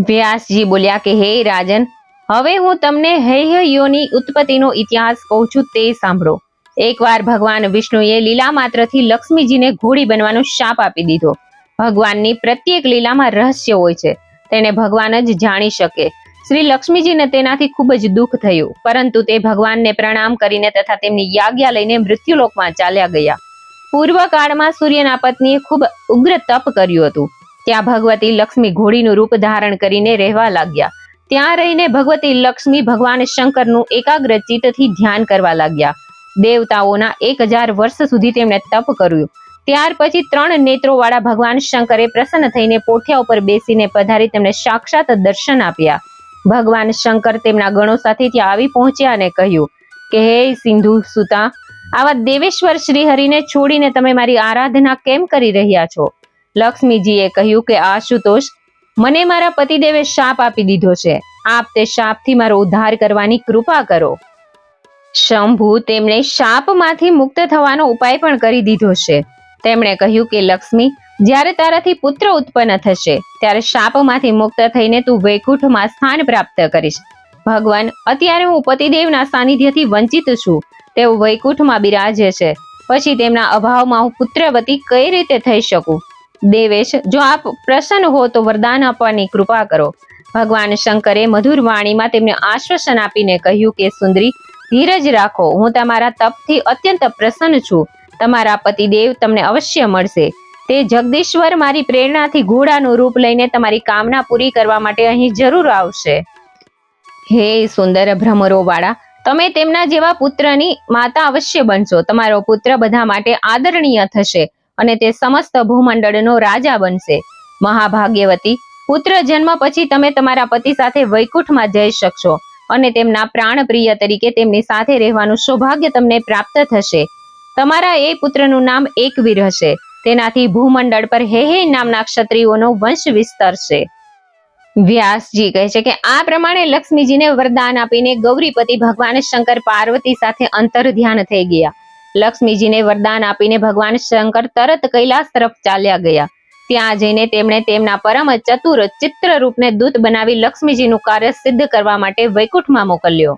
વ્યાસજી બોલ્યા કે હે રાજન, હવે હું તમને હૈહયોની ઉત્પત્તિનો ઇતિહાસ કહું છું તે સાંભળો. એકવાર ભગવાન વિષ્ણુએ લીલા માત્રથી લક્ષ્મીજીને ઘોડી બનવાનો શાપ આપી દીધો. ભગવાનની પ્રત્યેક લીલામાં રહસ્ય હોય છે. તેને ભગવાન જ જાણી શકે. શ્રી લક્ષ્મીજીને તેનાથી ખૂબ જ દુઃખ થયું, પરંતુ તે ભગવાનને પ્રણામ કરીને તથા તેમની આજ્ઞા લઈને મૃત્યુલોકમાં ચાલ્યા ગયા. પૂર્વકાળમાં સૂર્યના પત્નીએ ખૂબ ઉગ્ર તપ કર્યું હતું. ત્યાં ભગવતી લક્ષ્મી ઘોડીનું રૂપ ધારણ કરીને રહેવા લાગ્યા. ત્યાં રહીને ભગવતી લક્ષ્મી ભગવાન શંકરનું એકાગ્ર ચિત્તથી ધ્યાન કરવા લાગ્યા. દેવતાઓના 1000 વર્ષ સુધી તેમણે તપ કર્યું. ત્યાર પછી 3 નેત્રોવાળા ભગવાન શંકરે પ્રસન્ન થઈને પોઠિયા ઉપર બેસીને પધારી તેમને સાક્ષાત દર્શન આપ્યા. ભગવાન શંકર તેમના ગણો સાથે ત્યાં આવી પહોંચ્યા અને કહ્યું કે હે સિંધુ સુતા, આવા દેવેશ્વર શ્રીહરિને છોડીને તમે મારી આરાધના કેમ કરી રહ્યા છો? લક્ષ્મીજીએ કહ્યું કે આશુતોષ, મને મારા પતિદેવે શાપ આપી દીધો છે. આપ તે શાપથી મારો ઉદ્ધાર કરવાની કૃપા કરો. શંભુ તેમણે શાપમાંથી મુક્ત થવાનો ઉપાય પણ કરી દીધો છે. તેમણે કહ્યું કે લક્ષ્મી, જ્યારે તારાથી પુત્ર ઉત્પન્ન થશે ત્યારે શાપમાંથી મુક્ત થઈને તું વૈકુંઠમાં સ્થાન પ્રાપ્ત કરીશ. ભગવાન, અત્યારે હું પતિદેવના સાનિધ્યથી વંચિત છું. તેઓ વૈકુંઠમાં બિરાજે છે. પછી તેમના અભાવમાં હું પુત્રવતી કઈ રીતે થઈ શકું? દેવેશ, જો આપ પ્રસન્ન હો તો વરદાન આપવાની કૃપા કરો. ભગવાન શંકરે મધુર વાણીમાં તેમને આશ્વાસન આપીને કહ્યું કે સુંદરી, ધીરજ રાખો. હું તમારા તપથી અત્યંત પ્રસન્ન છું. તમારા પતિદેવ તમને અવશ્ય મળશે. તે જગદીશ્વર મારી પ્રેરણાથી ઘોડાનું રૂપ લઈને તમારી કામના પૂરી કરવા માટે અહીં જરૂર આવશે. હે સુંદર ભ્રમરો વાળા, તમે તેમના જેવા પુત્રની માતા અવશ્ય બનશો. તમારો પુત્ર બધા માટે આદરણીય થશે અને તે સમસ્ત ભૂમંડળનો રાજા બનશે. મહાભાગ્યવતી, પુત્ર જન્મ પછી તમે તમારા પતિ સાથે વૈકુંઠમાં જઈ શકશો અને તેમના પ્રાણપ્રિય તરીકે તેમની સાથે રહેવાનું સૌભાગ્ય તમને પ્રાપ્ત થશે. તમારા એ પુત્રનું નામ એકવીર હશે. તેનાથી ભૂમંડળ પર હે નામના ક્ષત્રિયોનો વંશ વિસ્તરશે. વ્યાસજી કહે છે કે આ પ્રમાણે લક્ષ્મીજીને વરદાન આપીને ગૌરીપતિ ભગવાન શંકર પાર્વતી સાથે અંતર ધ્યાન થઈ ગયા. લક્ષ્મીજીને વરદાન આપીને ભગવાન શંકર તરત કૈલાસ તરફ ચાલ્યા ગયા. ત્યાં જઈને તેમણે તેમના પરમ ચતુર ચિત્રરૂપને દૂત બનાવી લક્ષ્મીજીનું કાર્ય સિદ્ધ કરવા માટે વૈકુંઠમાં મોકલ્યો.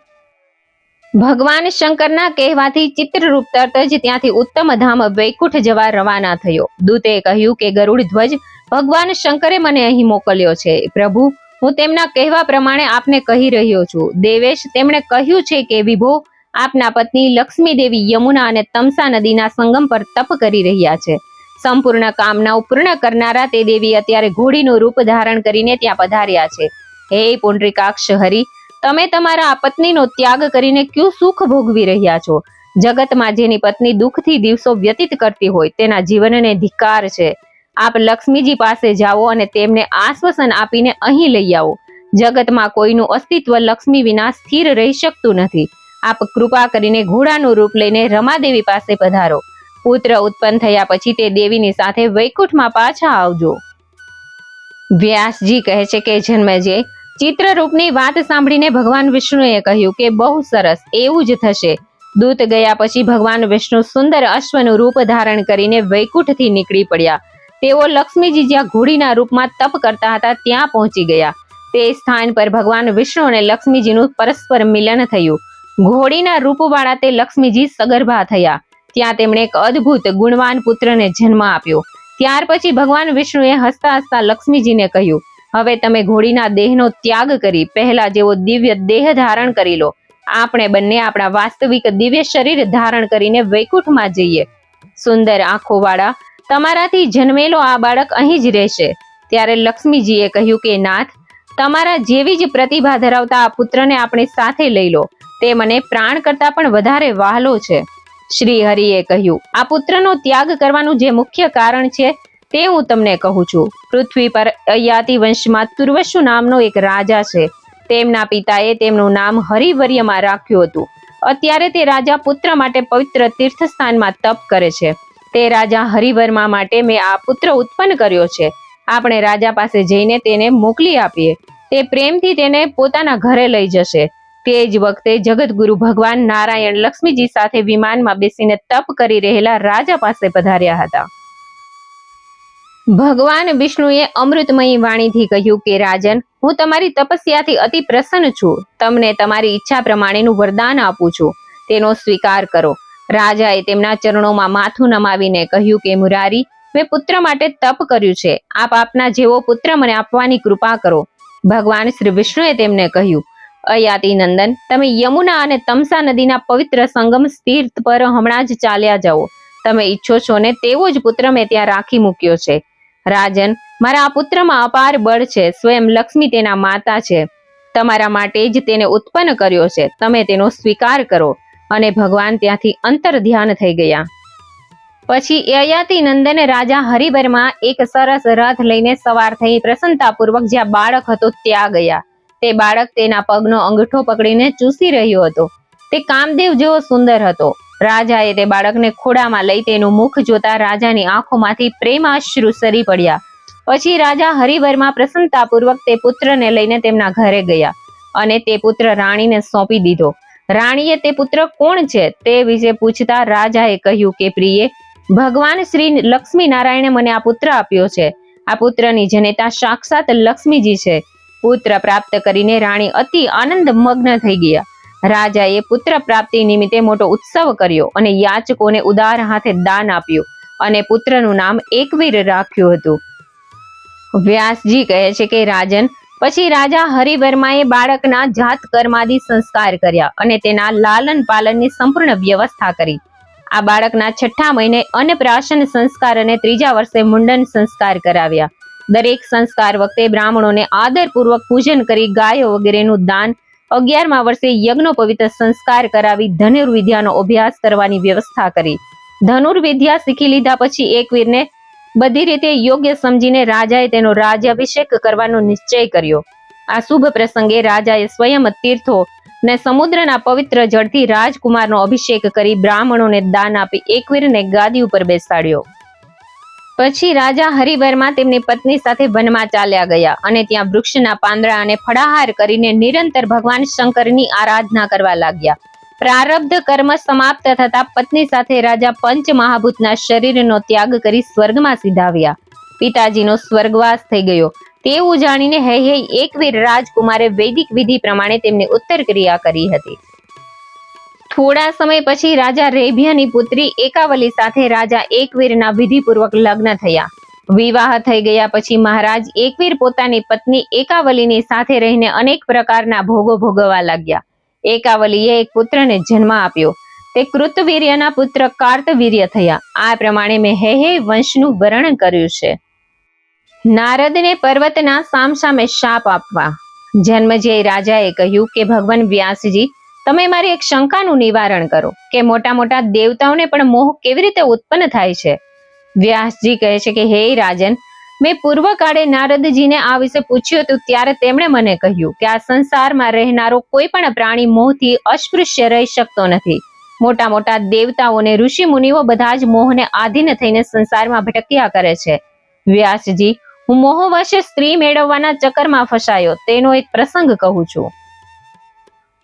ભગવાન શંકરના કહેવાથી ચિત્રરૂપ તરત જ ત્યાંથી ઉત્તમ ધામ વૈકુંઠ જવા રવાના થયો. દૂતે કહ્યું કે ગરુડ ધ્વજ ભગવાન શંકરે મને અહીં મોકલ્યો છે. પ્રભુ, હું તેમના કહેવા પ્રમાણે આપને કહી રહ્યો છું. દેવેશ, તેમણે કહ્યું છે કે વિભો, આપના પત્ની લક્ષ્મી દેવી યમુના અને તમસા નદીના સંગમ પર તપ કરી રહ્યા છે. સંપૂર્ણ કામનાઓ પૂર્ણ કરનારા તે દેવી અત્યારે ઘોડીનું રૂપ ધારણ કરીને ત્યાં પધાર્યા છે. હે પુંડરીકાક્ષ હરિ, તમે તમારા આ પત્નીનો ત્યાગ કરીને ક્યું સુખ ભોગવી રહ્યા છો? જગતમાં જેની પત્ની દુઃખથી દિવસો વ્યતીત કરતી હોય તેના જીવનને ધિક્કાર છે. આપ લક્ષ્મીજી પાસે જાઓ અને તેમને આશ્વાસન આપીને અહીં લઈ આવો. જગતમાં કોઈનું અસ્તિત્વ લક્ષ્મી વિના સ્થિર રહી શકતું નથી. આપ કૃપા કરીને ઘોડાનું રૂપ લઈને રમાદેવી પાસે પધારો. પુત્ર ઉત્પન્ન થયા પછી તે દેવીની સાથે વૈકુંઠમાં પાછા આવજો. વ્યાસજી કહે છે કે જન્મેજય, ચિત્રરૂપની વાત સાંભળીને ભગવાન વિષ્ણુએ કહ્યું કે બહુ સરસ, એવું જ થશે. દૂત ગયા પછી ભગવાન વિષ્ણુ સુંદર અશ્વનું રૂપ ધારણ કરીને વૈકુંઠથી નીકળી પડ્યા. તેઓ લક્ષ્મીજી જ્યાં ઘોડીના રૂપમાં તપ કરતા હતા ત્યાં પહોંચી ગયા. તે સ્થાન પર ભગવાન વિષ્ણુ અને લક્ષ્મીજીનું પરસ્પર મિલન થયું. ઘોડીના રૂપવાળા તે લક્ષ્મીજી સગર્ભા થયા. ત્યાં તેમણે એક અદ્ભુત ગુણવાન પુત્રને જન્મ આપ્યો. ત્યાર પછી ભગવાન વિષ્ણુએ હસતા હસતા લક્ષ્મીજીને કહ્યું, હવે તમે ઘોડીના દેહનો ત્યાગ કરી પહેલા જેવો દિવ્ય દેહ ધારણ કરી લો. આપણે બંને આપણા વાસ્તવિક દિવ્ય શરીર ધારણ કરીને વૈકુંઠમાં જઈએ. સુંદર આંખોવાળા તમારાથી જન્મેલો આ બાળક અહીં જ રહેશે. ત્યારે લક્ષ્મીજીએ કહ્યું કે નાથ, તમારા જેવી જ પ્રતિભા ધરાવતા આ પુત્રને આપણે સાથે લઈ લો. તે મને પ્રાણ કરતા પણ વધારે વહાલો છે. શ્રી હરિએ કહ્યું, આ પુત્રનો ત્યાગ કરવાનું જે મુખ્ય કારણ છે તે હું તમને કહું છું. પૃથ્વી પર અયાતિ વંશમાં તુર્વશુ નામનો એક રાજા છે. તેમના પિતાએ તેમનું નામ હરિવર્યમાં રાખ્યું હતું. અત્યારે તે રાજા પુત્ર માટે પવિત્ર તીર્થસ્થાનમાં તપ કરે છે. તે રાજા હરિવર્મા માટે મેં આ પુત્ર ઉત્પન્ન કર્યો છે. આપણે રાજા પાસે જઈને તેને મોકલી આપીએ. તે પ્રેમથી તેને પોતાના ઘરે લઈ જશે. તે જ વખતે જગતગુરુ ભગવાન નારાયણ લક્ષ્મીજી સાથે વિમાનમાં બેસીને તપ કરી રહેલા રાજા પાસે પધાર્યા હતા. ભગવાન વિષ્ણુએ અમૃતમયી વાણીથી કહ્યું કે રાજન, હું તમારી તપસ્યાથી અતિ પ્રસન્ન છું. તમને તમારી ઈચ્છા પ્રમાણેનું વરદાન આપું છું. તેનો સ્વીકાર કરો. રાજાએ તેમના ચરણોમાં માથું નમાવીને કહ્યું કે મુરારી, મેં પુત્ર માટે તપ કર્યું છે. આપ આપના જેવો પુત્ર મને આપવાની કૃપા કરો. ભગવાન શ્રી વિષ્ણુએ તેમને કહ્યું, અયાતિ નંદન, તમે યમુના અને તમસા નદીના પવિત્ર સંગમ સ્થિર પર હમણાં જ ચાલ્યા જાઓ. તમે ઈચ્છો છો ને તેવો જ પુત્ર મેં ત્યાં રાખી મૂક્યો છે. રાજન, મારા આ પુત્રમાં અપાર બળ છે. સ્વયં લક્ષ્મી તેના માતા છે. તમારા માટે જ તેને ઉત્પન્ન કર્યો છે. તમે તેનો સ્વીકાર કરો. અને ભગવાન ત્યાંથી અંતર ધ્યાન થઈ ગયા. પછી અયાતિ નંદન રાજા હરિવર્મા એક સરસ રથ લઈને સવાર થઈ પ્રસન્નતાપૂર્વક જ્યાં બાળક હતો ત્યાં ગયા. તે બાળક તેના પગનો અંગૂઠો પકડીને ચૂસી રહ્યો હતો. તે કામદેવ જેવો સુંદર હતો. રાજાએ તે બાળકને ખોળામાં લઈ તેનું મુખ જોતા રાજાની આંખોમાંથી પ્રેમાશ્રુ સરી પડ્યા. પછી રાજા હરિવર્મા પ્રસન્નતાપૂર્વક તે પુત્રને લઈને તેમના ઘરે ગયા અને તે પુત્ર રાણીને સોંપી દીધો. રાણીએ તે પુત્ર કોણ છે તે વિશે પૂછતા રાજાએ કહ્યું કે પ્રિય, ભગવાન શ્રી લક્ષ્મી નારાયણે મને આ પુત્ર આપ્યો છે. આ પુત્રની જનેતા સાક્ષાત લક્ષ્મીજી છે. પુત્ર પ્રાપ્ત કરીને રાણી અતિ આનંદ મગ્ન થઈ ગયા. રાજાએ પુત્ર પ્રાપ્તિ નિમિત્તે મોટો ઉત્સવ કર્યો અને યાચકોને ઉદાર હાથે દાન આપ્યું અને પુત્રનું નામ એકવીર રાખ્યું હતું. વ્યાસજી કહે છે કે રાજન, પછી રાજા હરિવર્માએ બાળકના જાત કર્માદિ સંસ્કાર કર્યા અને તેના લાલન પાલનની સંપૂર્ણ વ્યવસ્થા કરી. આ બાળકના 6ઠા મહિને અન્નપ્રાશન સંસ્કાર અને 3જા વર્ષે મુંડન સંસ્કાર કરાવ્યા. દરેક સંસ્કાર વખતે બ્રાહ્મણોને આદરપૂર્વક પૂજન કરી ગાયો વગેરેનું દાન, 11મા વર્ષે યજ્ઞોપવિત સંસ્કાર કરાવી ધનુર્વિદ્યાનો અભ્યાસ કરવાની વ્યવસ્થા કરી. ધનુર્વિદ્યા શીખી લીધા પછી એકવીરને બધી રીતે યોગ્ય સમજીને રાજાએ તેનો રાજ્યાભિષેક કરવાનો નિશ્ચય કર્યો. આ શુભ પ્રસંગે રાજાએ સ્વયં તીર્થો ને સમુદ્રના પવિત્ર જળથી રાજકુમારનો અભિષેક કરી બ્રાહ્મણોને દાન આપી એકવીરને ગાદી ઉપર બેસાડ્યો. પછી રાજા હરિવર્મા તેમની પત્ની સાથે વનમાં ચાલ્યા ગયા અને ત્યાં વૃક્ષના પાંદડા અને ફળાહાર કરીને નિરંતર ભગવાન શંકરની આરાધના કરવા લાગ્યા. પ્રારબ્ધ કર્મ સમાપ્ત થતા પત્ની સાથે રાજા પંચ મહાભૂતના શરીરનો ત્યાગ કરી સ્વર્ગમાં સીધાવ્યા. પિતાજીનો સ્વર્ગવાસ થઈ ગયો તેવું જાણીને હૈ એકવીર રાજકુમારે વૈદિક વિધિ પ્રમાણે તેમની ઉત્તર ક્રિયા કરી હતી. થોડા સમય પછી રાજા રેભ્યની પુત્રી એકાવલી સાથે રાજા એકવીરના વિધિપૂર્વક લગ્ન થયા. વિવાહ થઈ ગયા પછી મહારાજ એકવીર પોતાની પત્ની એકાવલીની સાથે રહીને અનેક પ્રકારના ભોગો ભોગવવા લાગ્યા. એકાવલીએ એક પુત્રને જન્મ આપ્યો. તે કૃતવીર્યના પુત્ર કાર્તવીર્ય થયા. આ પ્રમાણે મેં હૈહય વંશનું વર્ણન કર્યું છે. નારદને પર્વતના સામસામે શાપ આપવા. જન્મજય રાજાએ કહ્યું કે ભગવાન વ્યાસજી, તમે મારી એક શંકાનું નિવારણ કરો કે મોટા મોટા દેવતાઓને પણ મોહ કેવી રીતે ઉત્પન્ન થાય છે. વ્યાસજી કહે છે કે હે રાજન, મેં પૂર્વકાળે નારદજીને આ વિશે પૂછ્યું હતું ત્યારે તેમણે મને કહ્યું કે આ સંસારમાં રહેનારો કોઈ પણ પ્રાણી મોહથી અસ્પૃશ્ય રહી શકતો નથી. મોટા મોટા દેવતાઓને ઋષિ મુનિઓ બધા જ મોહને આધીન થઈને સંસારમાં ભટક્યા કરે છે. વ્યાસજી, હું મોહવશ સ્ત્રી મેળવવાના ચક્કરમાં ફસાયો તેનો એક પ્રસંગ કહું છું.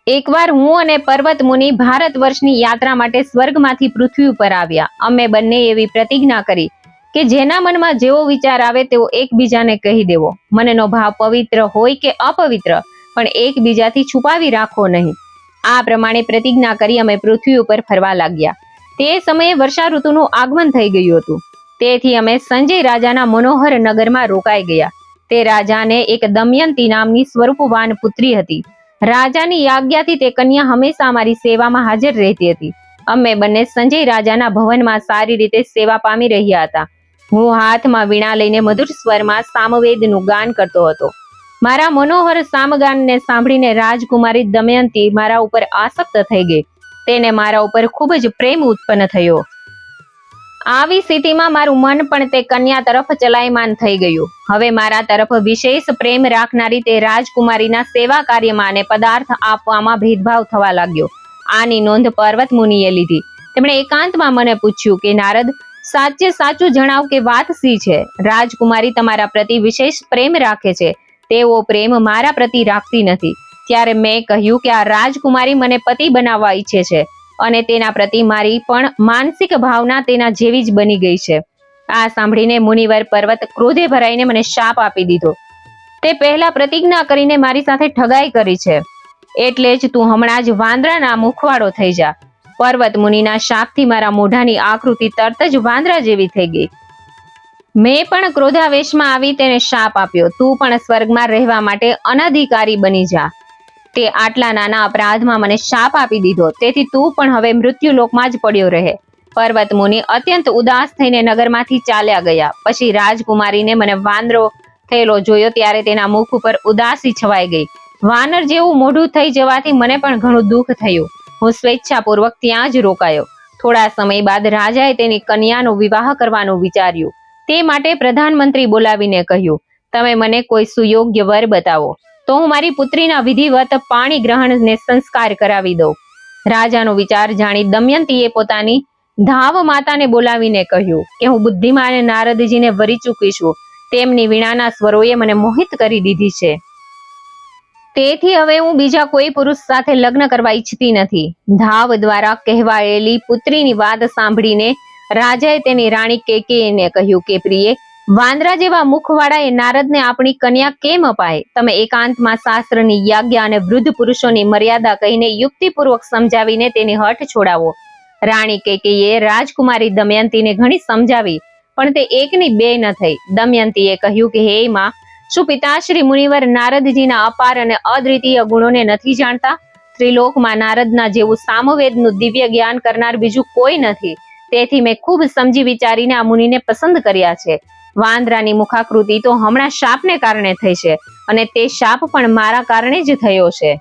એકવાર હું અને પર્વત મુનિ ભારત વર્ષની યાત્રા માટે સ્વર્ગમાંથી પૃથ્વી ઉપર આવ્યા. અમે બંને એવી પ્રતિજ્ઞા કરી કે જેના મનમાં જેવો વિચાર આવે તેવો એકબીજાને કહી દેવો. મનનો ભાવ પવિત્ર હોય કે અપવિત્ર પણ એકબીજાથી છુપાવી રાખવો નહીં. આ પ્રમાણે પ્રતિજ્ઞા કરી અમે પૃથ્વી ઉપર ફરવા લાગ્યા. તે સમયે વર્ષા ઋતુનું આગમન થઈ ગયું હતું. તેથી અમે સંજય રાજાના મનોહર નગરમાં રોકાઈ ગયા. તે રાજાને એક દમયંતી નામની સ્વરૂપવાન પુત્રી હતી. રાજાની આજ્ઞાથી તે કન્યા હંમેશા અમારી સેવામાં હાજર રહેતી હતી. અમે બંને સંજય રાજાના ભવનમાં સારી રીતે સેવા પામી રહ્યા હતા. હું હાથમાં વીણા લઈને મધુર સ્વરમાં સામવેદનું ગાન કરતો હતો. મારા મનોહર સામગાનને સાંભળીને રાજકુમારી દમયંતી મારા ઉપર આસક્ત થઈ ગઈ. તેને મારા ઉપર ખૂબ જ પ્રેમ ઉત્પન્ન થયો. આવી સ્થિતિમાં મારું મન પણ તે કન્યા તરફ ચલાયમાન થઈ ગયું. હવે મારા તરફ વિશેષ પ્રેમ રાખનારી તે રાજકુમારીના સેવા કાર્યમાં અને પદાર્થ આપવામાં ભેદભાવ થવા લાગ્યો. આની નોંધ પર્વત મુનિએ લીધી. તેમણે એકાંતમાં મને પૂછ્યું કે નારદ, સાચે સાચું જણાવ કે વાત શી છે? રાજકુમારી તમારા પ્રતિ વિશેષ પ્રેમ રાખે છે, તેવો પ્રેમ મારા પ્રતિ રાખતી નથી. ત્યારે મેં કહ્યું કે આ રાજકુમારી મને પતિ બનાવવા ઈચ્છે છે અને તેના પ્રતિ મારી પણ માનસિક ભાવના તેના જેવી જ બની ગઈ છે. આ સાંભળીને મુનિવર પર્વત ક્રોધે ભરાઈને મને શાપ આપી દીધો. તે પહેલા પ્રતિજ્ઞા કરીને મારી સાથે ઠગાઈ કરી છે, એટલે જ તું હમણાં જ વાંદરાના મુખવાળો થઈ જા. પર્વત મુનિના શાપથી મારા મોઢાની આકૃતિ તરત જ વાંદરા જેવી થઈ ગઈ. મેં પણ ક્રોધાવેશમાં આવી તેને શાપ આપ્યો, તું પણ સ્વર્ગમાં રહેવા માટે અનધિકારી બની જા. તે આટલા નાના અપરાધમાં મને શાપ આપી દીધો, તેથી તું પણ હવે મૃત્યુલોકમાં જ પડ્યો રહે. પર્વત મુનિ અત્યંત ઉદાસ થઈને નગરમાંથી ચાલ્યા ગયા. પછી રાજકુમારીને મને વાંદરો થયેલો જોયો ત્યારે તેના મુખ ઉપર ઉદાસી છવાઈ ગઈ. વાનર જેવું મોઢું થઈ જવાથી મને પણ ઘણું દુઃખ થયું. હું સ્વેચ્છાપૂર્વક ત્યાં જ રોકાયો. થોડા સમય બાદ રાજાએ તેની કન્યાનો વિવાહ કરવાનું વિચાર્યું. તે માટે પ્રધાનમંત્રી બોલાવીને કહ્યું, તમે મને કોઈ સુયોગ્ય વર બતાવો તો હું મારી પુત્રીના વિધિવત પાણી ગ્રહણને સંસ્કાર કરાવી દઉં. રાજાનો વિચાર જાણી દમયંતીએ પોતાની ધાવ માતાને બોલાવીને કહ્યું કે હું બુદ્ધિમાન નારદજીને વરી ચૂકી છું. તેમની વીણાના સ્વરોએ મને મોહિત કરી દીધી છે. તેથી હવે હું બીજા કોઈ પુરુષ સાથે લગ્ન કરવા ઈચ્છતી નથી. ધાવ દ્વારા કહેવાયેલી પુત્રીની વાત સાંભળીને રાજાએ તેની રાણી કેકેયીને કહ્યું કે પ્રિય, વાંદરા જેવા મુખવાળા એ નારદને આપણી કન્યા કેમ અપાય? તમે એકાંતમાં શાસ્ત્રની યાજ્ઞા અને વૃદ્ધ પુરુષોની મર્યાદા કહીને યુક્તિપૂર્વક સમજાવીને તેની હઠ છોડાવો. રાણી કેકેયીએ રાજકુમારી દમયંતીને ઘણી સમજાવી, પણ તે એકની બે ન થઈ. દમયંતીએ કહ્યું કે હે માં, શું પિતાશ્રી મુનિવર નારદજીના અપાર અને અદ્વિતીય ગુણોને નથી જાણતા? ત્રિલોકમાં નારદના જેવું સામવેદનું દિવ્ય જ્ઞાન કરનાર બીજું કોઈ નથી. તેથી મેં ખૂબ સમજી વિચારીને આ મુનિને પસંદ કર્યા છે. વાંદરાની મુખાકૃતિ તો હમણાં શાપને કારણે થઈ છે અને તે શાપ પણ મારા કારણે જ થયો છે.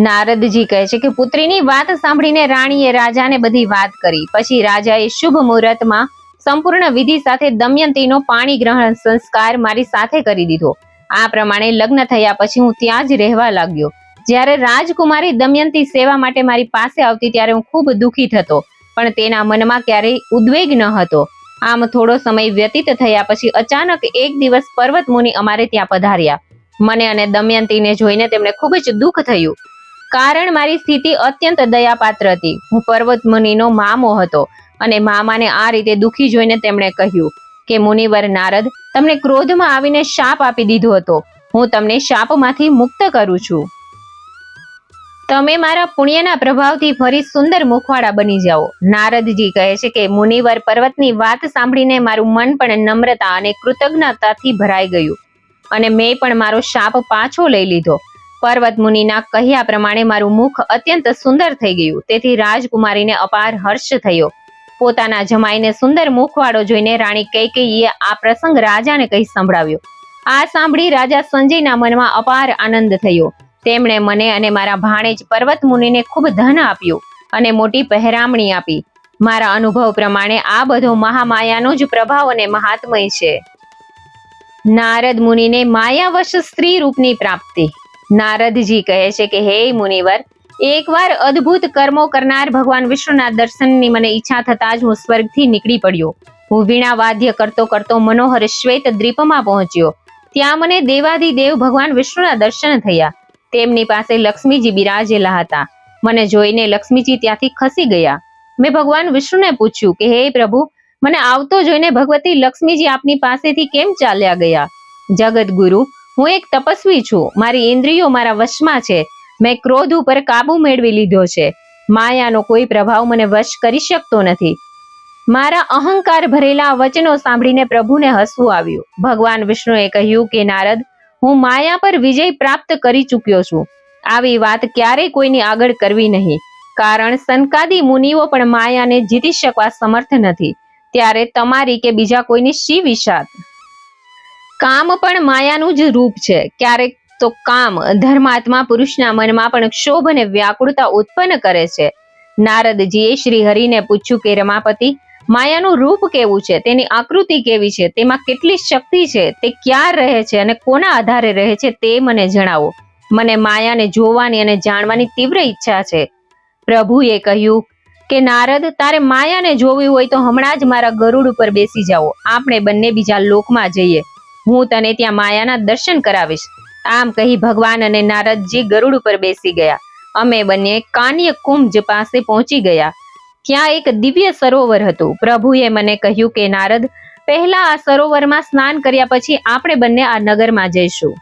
નારદજી કહે છે કે પુત્રીની વાત સાંભળીને રાણીએ રાજાને બધી વાત કરી. પછી રાજાએ શુભ મુહૂર્તમાં સંપૂર્ણ વિધિ સાથે દમયંતીનો પાણી ગ્રહણ સંસ્કાર મારી સાથે કરી દીધો. આ પ્રમાણે લગ્ન થયા પછી હું ત્યાં જ રહેવા લાગ્યો. જ્યારે રાજકુમારી દમયંતી સેવા માટે મારી પાસે આવતી ત્યારે હું ખૂબ દુઃખી થતો, પણ તેના મનમાં ક્યારેય ઉદ્વેગ ન હતો. આમ થોડો સમય વ્યતીત થયા પછી અચાનક એક દિવસ પર્વત મુનિ અમારે ત્યાં પધાર્યા. મને અને દમયંતીને જોઈને તેમને ખૂબ જ દુઃખ થયું, કારણ મારી સ્થિતિ અત્યંત દયાપાત્ર હતી. હું પર્વત મુનિનો મામો હતો અને મામાને આ રીતે દુઃખી જોઈને તેમણે કહ્યું કે મુનિવર નારદ, તમને ક્રોધમાં આવીને શાપ આપી દીધો હતો. હું તમને શાપમાંથી મુક્ત કરું છું. તમે મારા પુણ્યના પ્રભાવથી ફરી સુંદર મુખવાડા બની જાઓ. નારદજી કહે છે કે મુનિવર પર્વતની વાત સાંભળીને મારું મન પણ નમ્રતા અને કૃતજ્ઞતાથી ભરાઈ ગયું અને મેં પણ મારો શાપ પાછો લઈ લીધો. પર્વત મુનિના કહ્યા પ્રમાણે મારું મુખ અત્યંત સુંદર થઈ ગયું. તેથી રાજકુમારીને અપાર હર્ષ થયો. પોતાના જમાઈને સુંદર મુખવાડો જોઈને રાણી કૈકેયીએ આ પ્રસંગ રાજાને કહી સંભળાવ્યો. આ સાંભળી રાજા સંજયના મનમાં અપાર આનંદ થયો. તેમણે મને અને મારા ભાણેજ પર્વત મુનિને ખૂબ ધન આપ્યું અને મોટી પહેરામણી આપી. મારા અનુભવ પ્રમાણે આ બધો મહામાયાનો જ પ્રભાવ અને મહાત્મય છે. નારદ મુનિને માયાવશ સ્ત્રી રૂપની પ્રાપ્તિ. નારદજી કહે છે કે હે મુનિવર, એકવાર અદ્ભુત કર્મો કરનાર ભગવાન વિષ્ણુના દર્શનની મને ઈચ્છા થતા જ હું સ્વર્ગથી નીકળી પડ્યો. હું વીણા વાદ્ય કરતો કરતો મનોહર શ્વેત દ્વીપમાં પહોંચ્યો. ત્યાં મને દેવાધિદેવ ભગવાન વિષ્ણુના દર્શન થયા. તેમની પાસે લક્ષ્મીજી બિરાજેલા હતા. મને જોઈને લક્ષ્મીજી ત્યાંથી ખસી ગયા. મેં ભગવાન વિષ્ણુને પૂછ્યું કે હે પ્રભુ, મને આવતો જોઈને ભગવતી લક્ષ્મીજી આપની પાસેથી કેમ ચાલ્યા ગયા? જગત ગુરુ, હું એક તપસ્વી છું. મારી ઇન્દ્રિયો મારા વશમાં છે. મેં ક્રોધ ઉપર કાબુ મેળવી લીધો છે. માયાનો કોઈ પ્રભાવ મને વશ કરી શકતો નથી. મારા અહંકાર ભરેલા વચનો સાંભળીને પ્રભુને હસવું આવ્યું. ભગવાન વિષ્ણુએ કહ્યું કે નારદ, હું માયા પર વિજય પ્રાપ્ત કરી ચૂક્યો છું. આવી વાત ક્યારેય કોઈની આગળ કરવી નહીં, કારણ સનકાદી મુનિઓ પણ માયાને જીતી શકવા સમર્થ નથી. ત્યારે તમારી કે બીજા કોઈની શી વિષાદ? કામ પણ માયાનું જ રૂપ છે. ક્યારેક તો કામ ધર્માત્મા પુરુષના મનમાં પણ ક્ષોભ અને વ્યાકુળતા ઉત્પન્ન કરે છે. નારદજીએ શ્રી હરિને પૂછ્યું કે રમાપતિ, માયાનું રૂપ કેવું છે? તેની આકૃતિ કેવી છે? તેમાં કેટલી શક્તિ છે? તે ક્યાં રહે છે અને કોના આધારે રહે છે તે મને જણાવો. મને માયાને જોવાની અને જાણવાની તીવ્ર ઈચ્છા છે. પ્રભુએ કહ્યું કે નારદ, તારે માયાને જોવી હોય તો હમણાં જ મારા ગરુડ ઉપર બેસી જાઓ. આપણે બંને બીજા લોકમાં જઈએ. હું તને ત્યાં માયાના દર્શન કરાવીશ. આમ કહી ભગવાન અને નારદજી ગરુડ ઉપર બેસી ગયા. અમે બંને કાન્ય કુંજ પાસે પહોંચી ગયા. ત્યાં એક દિવ્ય સરોવર હતું. પ્રભુએ મને કહ્યું કે નારદ, પહેલા આ સરોવરમાં સ્નાન કર્યા પછી આપણે બંને આ નગરમાં જઈશું.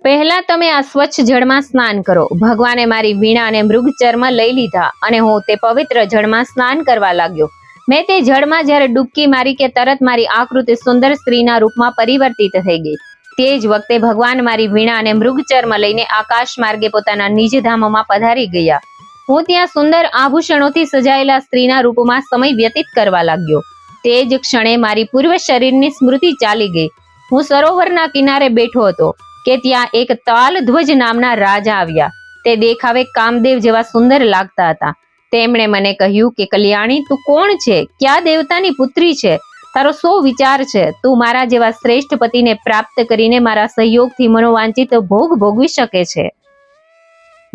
પહેલા તમે આ સ્વચ્છ જળમાં સ્નાન કરો. ભગવાને મારી વીણા અને મૃગચર્મ લઈ લીધા અને હું તે પવિત્ર જળમાં સ્નાન કરવા લાગ્યો. મેં તે જળમાં જ્યારે ડૂબકી મારી કે તરત મારી આકૃતિ સુંદર સ્ત્રીના રૂપમાં પરિવર્તિત થઈ ગઈ. તે જ વખતે ભગવાન મારી વીણા અને મૃગચર્મ લઈને આકાશ માર્ગે પોતાના નિજ ધામમાં પધારી ગયા. હું ત્યાં સુંદર આભૂષણોથી સજાયેલા સ્ત્રીના રૂપમાં સમય વ્યતીત કરવા લાગ્યો. તે જ ક્ષણે મારી પૂર્વ શરીરની સ્મૃતિ ચાલી ગઈ. હું સરોવરના કિનારે બેઠો હતો કે ત્યાં એક તાલધ્વજ નામના રાજા આવ્યા. તે દેખાવે કામદેવ જેવા સુંદર લાગતા હતા. તેમણે મને કહ્યું કે કલ્યાણી, તું કોણ છે? કયા દેવતાની પુત્રી છે? તારો શો વિચાર છે? તું મારા જેવા શ્રેષ્ઠ પતિને પ્રાપ્ત કરીને મારા સહયોગથી મનોવાંચિત ભોગ ભોગવી શકે છે.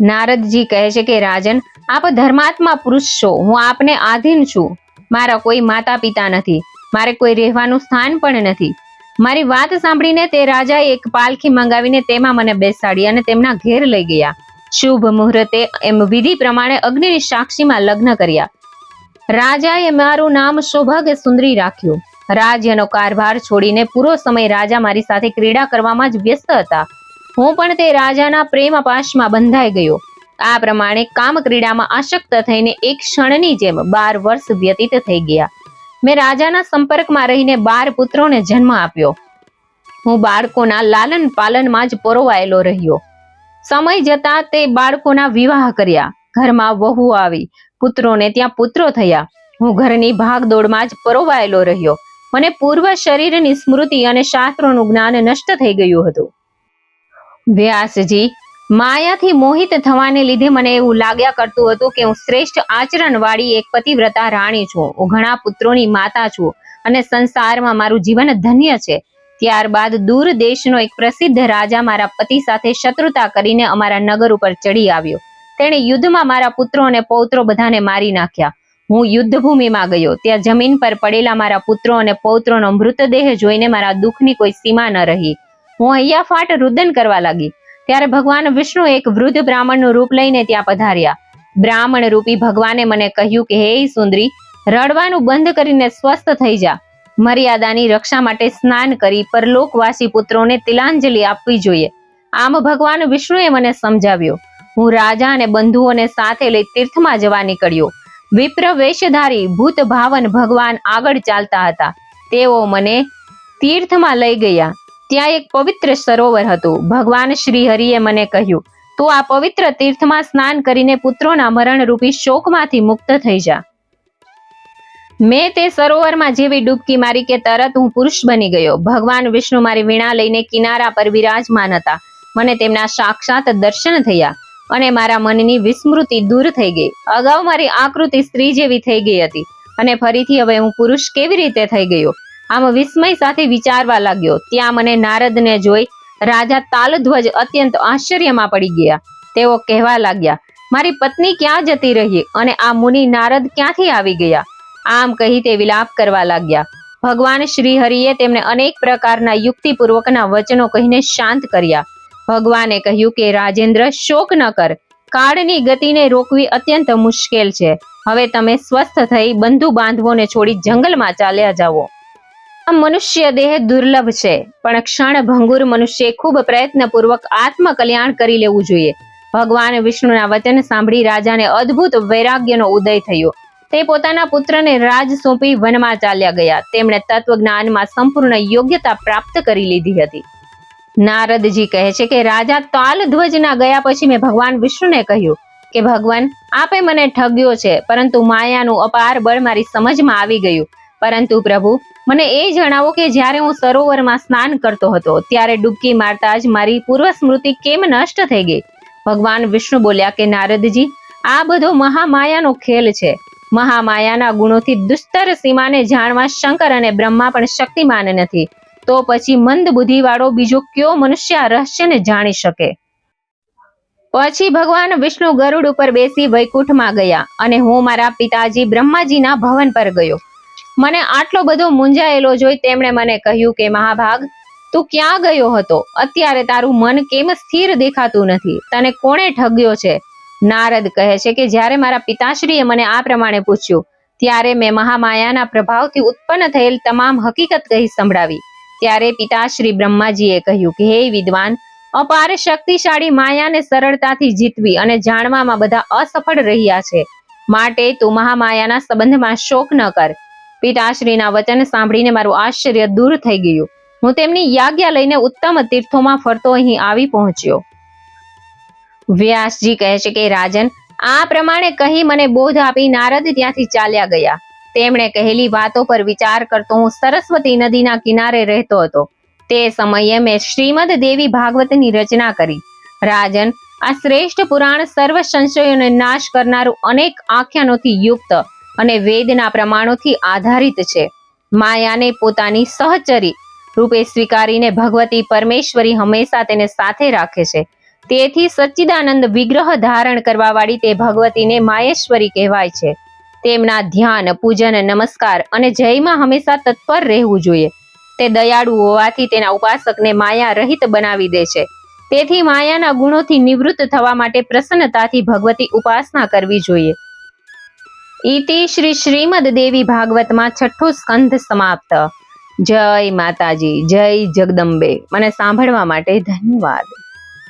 નારદજી કહે છે કે રાજન, આપ ધર્માત્મા પુરુષ છો. હું આપને આધીન છું. મારા કોઈ માતા પિતા નથી. મારે કોઈ રહેવાનું સ્થાન પણ નથી. મારી વાત સાંભળીને તે રાજાએ એક પાલખી મંગાવીને તેમાં મને બેસાડી અને તેમના ઘેર લઈ ગયા. શુભ મુહૂર્તે એમ વિધિ પ્રમાણે અગ્નિની સાક્ષીમાં લગ્ન કર્યા. રાજાએ મારું નામ સૌભાગ્ય સુંદરી રાખ્યું. રાજ્યનો કારભાર છોડીને પૂરો સમય રાજા મારી સાથે ક્રીડા કરવામાં જ વ્યસ્ત હતા. હું પણ તે રાજાના પ્રેમ પાશમાં બંધાઈ ગયો. આ પ્રમાણે કામ ક્રીડામાં આસક્ત થઈને એક ક્ષણની જેમ 12 વર્ષ વ્યતીત થઈ ગયા. મેં રાજાના સંપર્કમાં રહીને 12 પુત્રોને જન્મ આપ્યો. હું બાળકોના લાલન પાલનમાં જ પરોવાયેલો રહ્યો. સમય જતા તે બાળકોના વિવાહ કર્યા. ઘરમાં વહુ આવી. પુત્રોને ત્યાં પુત્રો થયા. હું ઘરની ભાગદોડમાં જ પરોવાયેલો રહ્યો. મને પૂર્વ શરીરની સ્મૃતિ અને શાસ્ત્રોનું જ્ઞાન નષ્ટ થઈ ગયું હતું. વ્યાસજી, માયાથી મોહિત થવાને લીધે મને એવું લાગ્યા કરતું હતું કે હું શ્રેષ્ઠ આચરણવાળી એક પતિવ્રતા રાણી છું. હું ઘણા પુત્રોની માતા છું અને સંસારમાં મારું જીવન ધન્ય છે. ત્યારબાદ દૂર દેશનો એક પ્રસિદ્ધ રાજા મારા પતિ સાથે શત્રુતા કરીને અમારા નગર ઉપર ચડી આવ્યો. તેણે યુદ્ધમાં મારા પુત્રો અને પૌત્રો બધાને મારી નાખ્યા. હું યુદ્ધભૂમિમાં ગયો. ત્યાં જમીન પર પડેલા મારા પુત્રો અને પૌત્રોનો મૃતદેહ જોઈને મારા દુઃખની કોઈ સીમા ન રહી. હું હૈયાફાટ રુદન કરવા લાગી. ત્યારે ભગવાન વિષ્ણુ એક વૃદ્ધ બ્રાહ્મણનું રૂપ લઈને ત્યાં પધાર્યા. બ્રાહ્મણ રૂપી ભગવાને મને કહ્યું કે હે સુંદરી, રડવાનું બંધ કરીને સ્વસ્થ થઈ જા. મર્યાદાની રક્ષા માટે સ્નાન કરી પરલોકવાસી પુત્રોને તિલાંજલિ આપવી જોઈએ. આમ ભગવાન વિષ્ણુએ મને સમજાવ્યો. હું રાજા અને બંધુઓને સાથે લઈ તીર્થમાં જવા નીકળ્યો. વિપ્ર વેશધારી ભૂત ભાવન ભગવાન આગળ ચાલતા હતા. તેઓ મને તીર્થમાં લઈ ગયા. ત્યાં એક પવિત્ર સરોવર હતું. ભગવાન શ્રી હરિએ મને કહ્યું, તું આ પવિત્ર તીર્થમાં સ્નાન કરીને પુત્રોના મરણરૂપી શોકમાંથી મુક્ત થઈ જા. મેં તે સરોવરમાં જેવી ડૂબકી મારી કે તરત હું પુરુષ બની ગયો. ભગવાન વિષ્ણુ મારી વીણા લઈને કિનારા પર વિરાજમાન હતા. મને તેમના સાક્ષાત દર્શન થયા અને મારા મનની વિસ્મૃતિ દૂર થઈ ગઈ. અગાઉ મારી આકૃતિ સ્ત્રી જેવી થઈ ગઈ હતી અને ફરીથી હવે હું પુરુષ કેવી રીતે થઈ ગયો? આમ વિસ્મય સાથે વિચારવા લાગ્યો. ત્યાં મને નારદને જોઈ રાજા તાલધ્વજ અત્યંત આશ્ચર્યમાં પડી ગયા. તેઓ કહેવા લાગ્યા, મારી પત્ની ક્યાં જતી રહી અને આ મુનિ નારદ ક્યાંથી આવી ગયા? આમ કહી તે વિલાપ કરવા લાગ્યા. ભગવાન શ્રી હરિએ તેમને અનેક પ્રકારના યુક્તિપૂર્વકના વચનો કહીને શાંત કર્યા. ભગવાને કહ્યું કે રાજેન્દ્ર, શોક ન કર. કાળની ગતિને રોકવી અત્યંત મુશ્કેલ છે. હવે તમે સ્વસ્થ થઈ બંધુ બાંધવોને છોડી જંગલમાં ચાલ્યા જાઓ. આ મનુષ્ય દેહ દુર્લભ છે, પણ ક્ષણ ભંગુર મનુષ્ય ખૂબ પ્રયત્નપૂર્વક આત્મકલ્યાણ કરી લેવું જોઈએ. ભગવાન વિષ્ણુના વચન સાંભળી રાજાને અદ્ભુત વૈરાગ્યનો ઉદય થયો. તે પોતાના પુત્રને રાજ સોંપી વનમાં ચાલ્યા ગયા. તેમણે તત્વજ્ઞાનમાં સંપૂર્ણ યોગ્યતા પ્રાપ્ત કરી લીધી હતી. નારદજી કહે છે કે રાજા તાલધ્વજના ગયા પછી મેં ભગવાન વિષ્ણુને કહ્યું કે ભગવાન, આપે મને ઠગ્યો છે, પરંતુ માયાનું અપાર બળ મારી સમજમાં આવી ગયું. પરંતુ પ્રભુ, મને એ જણાવો કે જ્યારે હું સરોવરમાં સ્નાન કરતો હતો ત્યારે ડૂબકી મારતા જ મારી પૂર્વ સ્મૃતિ કેમ નષ્ટ થઈ ગઈ? ભગવાન વિષ્ણુ બોલ્યા કે નારદજી, આ બધો મહામાયાનો ખેલ છે. મહામાયાના ગુણોથી દુસ્તર સીમાને જાણવા શંકર અને બ્રહ્મા પણ શક્તિમાન નથી. તો પછી મંદ બુદ્ધિવાળો બીજો કયો મનુષ્ય આ રહસ્યને જાણી શકે? પછી ભગવાન વિષ્ણુ ગરુડ ઉપર બેસી વૈકુંઠમાં ગયા અને હું મારા પિતાજી બ્રહ્માજીના ભવન પર ગયો. મને આટલો બધો મૂંઝાયેલો જોઈ તેમણે મને કહ્યું કે મહાભાગ, તું ક્યાં ગયો હતો? અત્યારે તારું મન કેમ સ્થિર દેખાતું નથી? તને કોણે ઠગ્યો છે? નારદ કહે છે કે જ્યારે મારા પિતાશ્રીએ મને આ પ્રમાણે પૂછ્યું ત્યારે મેં મહામાયાના પ્રભાવથી ઉત્પન્ન થયેલ તમામ હકીકત કહી સંભળાવી. ત્યારે પિતાશ્રી બ્રહ્માજીએ કહ્યું કે હે વિદ્વાન, અપાર શક્તિશાળી માયાને સરળતાથી જીતવી અને જાણવામાં બધા અસફળ રહ્યા છે. માટે તું મહામાયાના સંબંધમાં શોક ન કર. પિતાશ્રીના વચન સાંભળીને મારું આશ્ચર્ય દૂર થઈ ગયું. હું તેમની આજ્ઞા લઈને ઉત્તમ તીર્થોમાં ફરતો અહીં આવી પહોંચ્યો. વ્યાસજી કહે છે કે રાજન, આ પ્રમાણે કહી મને બોધ આપી નારદ ત્યાંથી ચાલ્યા ગયા. તેમણે કહેલી વાતો પર વિચાર કરતો હું સરસ્વતી નદીના કિનારે રહેતો હતો. તે સમયે મેં શ્રીમદ દેવી ભાગવતની રચના કરી. રાજન, આ શ્રેષ્ઠ પુરાણ સર્વ સંશયોને નાશ કરનારું અનેક આખ્યાનોથી યુક્ત અને વેદના પ્રમાણોથી આધારિત છે. માયાને પોતાની સહચરી રૂપે સ્વીકારીને ભગવતી પરમેશ્વરી હંમેશા તેને સાથે રાખે છે. તેથી સચ્ચિદાનંદ વિગ્રહ ધારણ કરવા વાળી તે ભગવતીને માયેશ્વરી કહેવાય છે. તેમના ધ્યાન, પૂજન, નમસ્કાર અને જયમાં હંમેશા તત્પર રહેવું જોઈએ. તે દયાળુ હોવાથી તેના ઉપાસકને માયા રહિત બનાવી દે છે. તેથી માયાના ગુણોથી નિવૃત્ત થવા માટે પ્રસન્નતાથી ભગવતી ઉપાસના કરવી જોઈએ. ઇતિ શ્રી શ્રીમદ દેવી ભાગવતમાં 6ઠો સ્કંધ સમાપ્ત. જય માતાજી, જય જગદંબે. મને સાંભળવા માટે ધન્યવાદ.